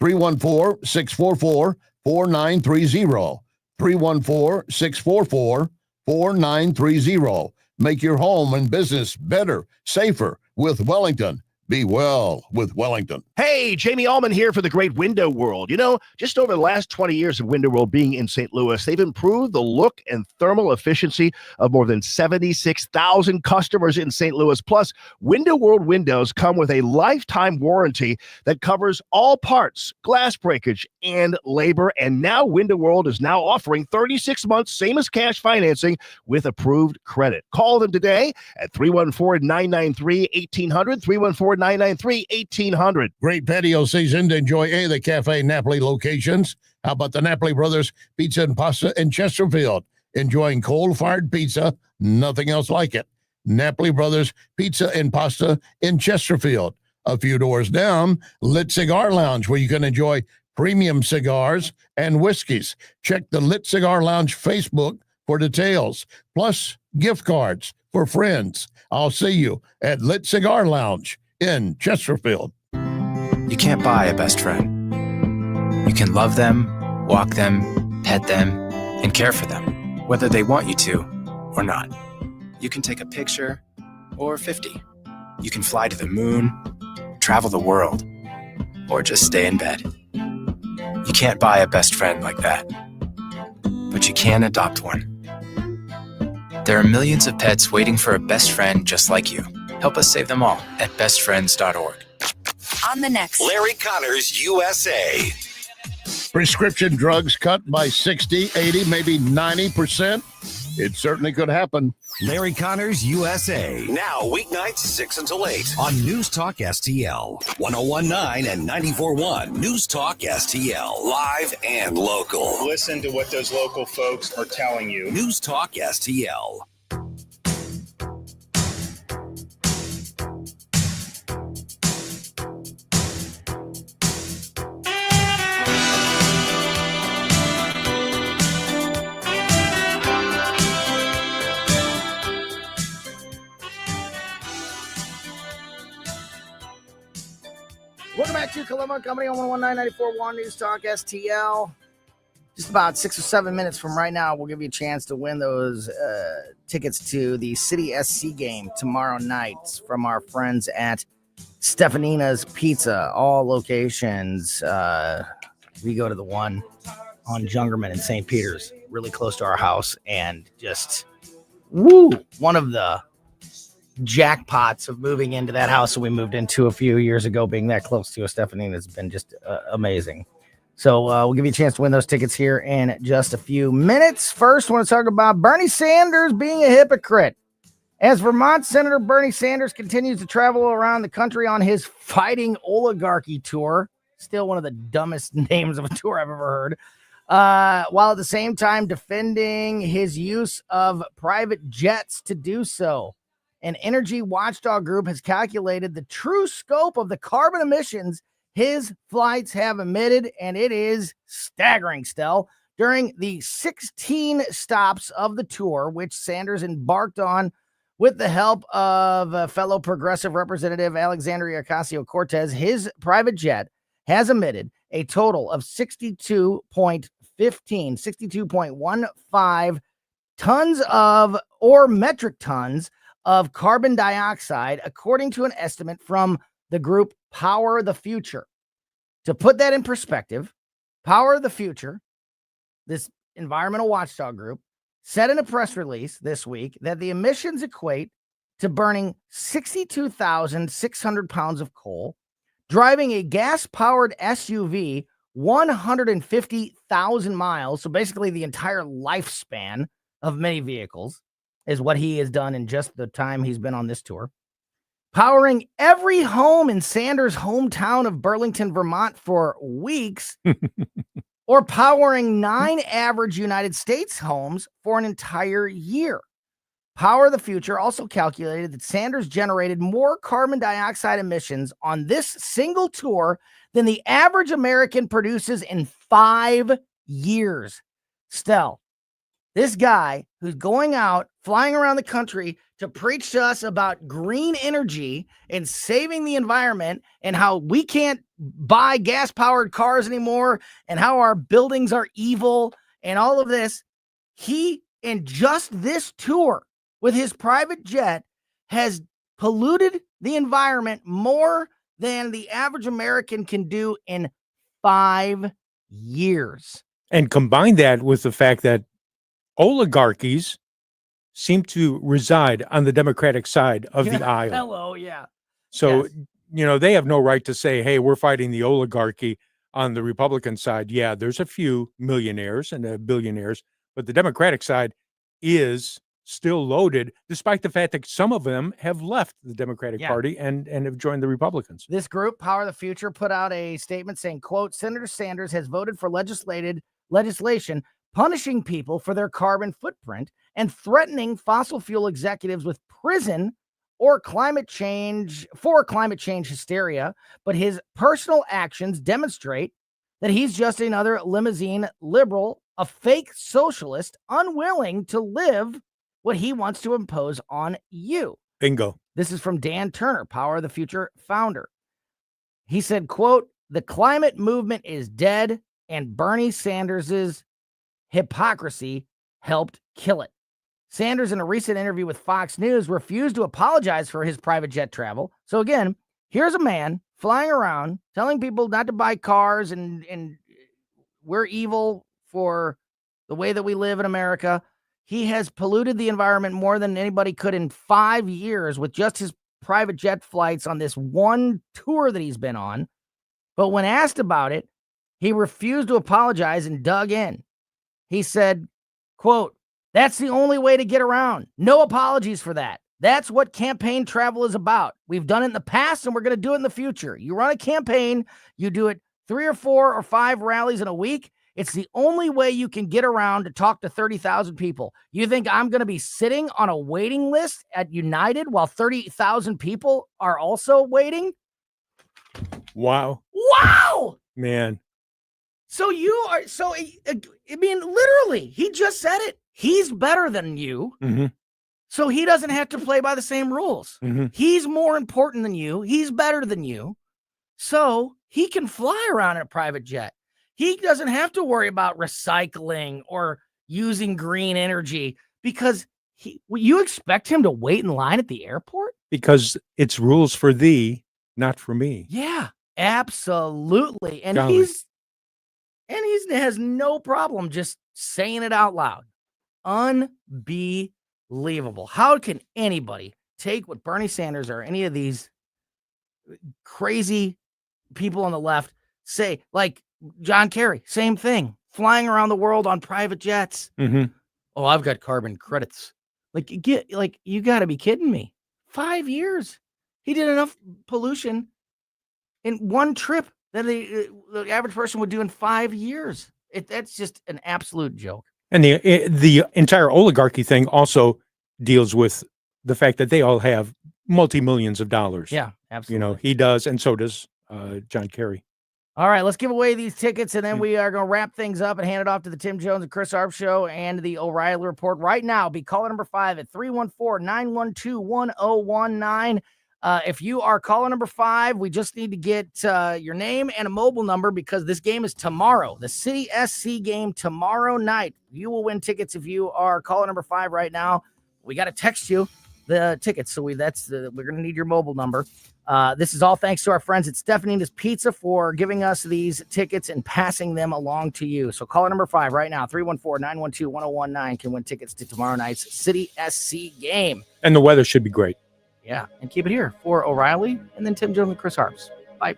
314-644-4930, 314-644-4930. Make your home and business better, safer with Wellington. Be well with Wellington. Hey, Jamie Allman here for the great Window World. You know, just over the last 20 years of Window World being in St. Louis, they've improved the look and thermal efficiency of more than 76,000 customers in St. Louis. Plus, Window World windows come with a lifetime warranty that covers all parts, glass breakage, and labor. And now Window World is now offering 36 months, same as cash financing, with approved credit. Call them today at 314-993-1800, 314-993-1800. Great patio season to enjoy any of the Cafe Napoli locations. How about the Napoli Brothers Pizza and Pasta in Chesterfield? Enjoying coal-fired pizza, nothing else like it. Napoli Brothers Pizza and Pasta in Chesterfield. A few doors down, Lit Cigar Lounge, where you can enjoy premium cigars and whiskeys. Check the Lit Cigar Lounge Facebook for details, plus gift cards for friends. I'll see you at Lit Cigar Lounge in Chesterfield. You can't buy a best friend. You can love them, walk them, pet them, and care for them, whether they want you to or not. You can take a picture or 50. You can fly to the moon, travel the world, or just stay in bed. You can't buy a best friend like that, but you can adopt one. There are millions of pets waiting for a best friend just like you. Help us save them all at bestfriends.org. On the next Larry Connors USA. Prescription drugs cut by 60, 80, maybe 90%. It certainly could happen. Larry Connors USA. Now weeknights 6 until 8 on News Talk STL. 1019 and 94.1 News Talk STL. Live and local. Listen to what those local folks are telling you. News Talk STL. Welcome back to Colombo Company on 119.94.1 News Talk STL. Just about 6 or 7 minutes from right now, we'll give you a chance to win those tickets to the City SC game tomorrow night from our friends at Stefanina's Pizza. All locations. We go to the one on Jungerman in St. Peter's, really close to our house, and just one of the jackpots of moving into that house that we moved into a few years ago, being that close to a Stefanina has been just amazing. So we'll give you a chance to win those tickets here in just a few minutes. First, I want to talk about Bernie Sanders being a hypocrite. As Vermont Senator Bernie Sanders continues to travel around the country on his Fighting Oligarchy tour, still one of the dumbest names of a tour I've ever heard, while at the same time defending his use of private jets to do so. An energy watchdog group has calculated the true scope of the carbon emissions his flights have emitted, and it is staggering, Stell. During the 16 stops of the tour, which Sanders embarked on with the help of fellow progressive representative Alexandria Ocasio-Cortez, his private jet has emitted a total of 62.15 tons of, or metric tons of carbon dioxide, according to an estimate from the group Power the Future. To put that in perspective, Power the Future, this environmental watchdog group, said in a press release this week that the emissions equate to burning 62,600 pounds of coal, driving a gas-powered SUV 150,000 miles. So basically the entire lifespan of many vehicles is what he has done in just the time he's been on this tour. Powering every home in Sanders' hometown of Burlington, Vermont for weeks, or powering 9 average United States homes for an entire year. Power of the Future also calculated that Sanders generated more carbon dioxide emissions on this single tour than the average American produces in 5 years. Stell, this guy who's going out, flying around the country to preach to us about green energy and saving the environment and how we can't buy gas-powered cars anymore and how our buildings are evil and all of this, he, in just this tour with his private jet, has polluted the environment more than the average American can do in 5 years. And combine that with the fact that oligarchies seem to reside on the Democratic side of the aisle. Hello, yeah. So, yes. They have no right to say, hey, we're fighting the oligarchy on the Republican side. Yeah, there's a few millionaires and billionaires, but the Democratic side is still loaded, despite the fact that some of them have left the Democratic Party and have joined the Republicans. This group, Power of the Future, put out a statement saying, quote, Senator Sanders has voted for legislation punishing people for their carbon footprint and threatening fossil fuel executives with prison or climate change hysteria. But his personal actions demonstrate that he's just another limousine liberal, a fake socialist, unwilling to live what he wants to impose on you. Bingo. This is from Dan Turner, Power of the Future founder. He said, quote, the climate movement is dead and Bernie Sanders's hypocrisy helped kill it. Sanders, in a recent interview with Fox News, refused to apologize for his private jet travel. So again, here's a man flying around telling people not to buy cars and we're evil for the way that we live in America. He has polluted the environment more than anybody could in 5 years with just his private jet flights on this one tour that he's been on. But when asked about it, he refused to apologize and dug in. He said, quote, that's the only way to get around. No apologies for that. That's what campaign travel is about. We've done it in the past and we're going to do it in the future. You run a campaign, you do it 3 or 4 or 5 rallies in a week. It's the only way you can get around to talk to 30,000 people. You think I'm going to be sitting on a waiting list at United while 30,000 people are also waiting? Wow. Wow. Man. So literally, he just said it. He's better than you. Mm-hmm. So he doesn't have to play by the same rules. Mm-hmm. He's more important than you. He's better than you. So he can fly around in a private jet. He doesn't have to worry about recycling or using green energy because you expect him to wait in line at the airport? Because it's rules for thee, not for me. Yeah, absolutely. And Golly. he has no problem just saying it out loud. Unbelievable. How can anybody take what Bernie Sanders or any of these crazy people on the left say, like John Kerry, same thing, flying around the world on private jets. Mm-hmm. Oh, I've got carbon credits. You got to be kidding me. 5 years. He did enough pollution in one trip that the average person would do in 5 years. That's just an absolute joke. And the entire oligarchy thing also deals with the fact that they all have multi-millions of dollars. Yeah, absolutely. He does, and so does John Kerry. All right, let's give away these tickets, and then we are going to wrap things up and hand it off to the Tim Jones and Chris Arp Show and the O'Reilly Report right now. Be caller number 5 at 314-912-1019. If you are caller number 5, we just need to get your name and a mobile number because this game is tomorrow. The City SC game tomorrow night. You will win tickets if you are caller number 5 right now. We got to text you the tickets, so we're going to need your mobile number. This is all thanks to our friends at Stefanina's Pizza for giving us these tickets and passing them along to you. So caller number 5 right now, 314-912-1019 can win tickets to tomorrow night's City SC game. And the weather should be great. Yeah, and keep it here for O'Reilly and then Tim Jones and Chris Harps. Bye.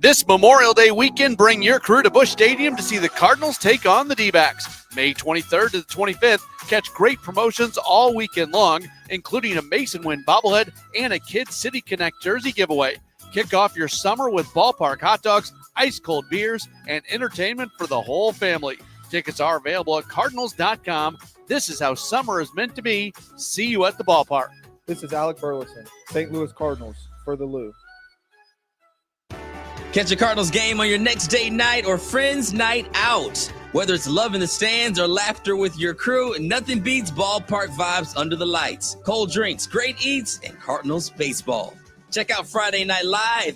This Memorial Day weekend, bring your crew to Busch Stadium to see the Cardinals take on the D-backs. May 23rd to the 25th, catch great promotions all weekend long, including a Mason Win bobblehead and a Kid City Connect jersey giveaway. Kick off your summer with ballpark hot dogs, ice-cold beers, and entertainment for the whole family. Tickets are available at Cardinals.com. This is how summer is meant to be. See you at the ballpark. This is Alec Burleson, St. Louis Cardinals, for the Lou. Catch a Cardinals game on your next date night or friends night out. Whether it's love in the stands or laughter with your crew, nothing beats ballpark vibes under the lights. Cold drinks, great eats, and Cardinals baseball. Check out Friday Night Live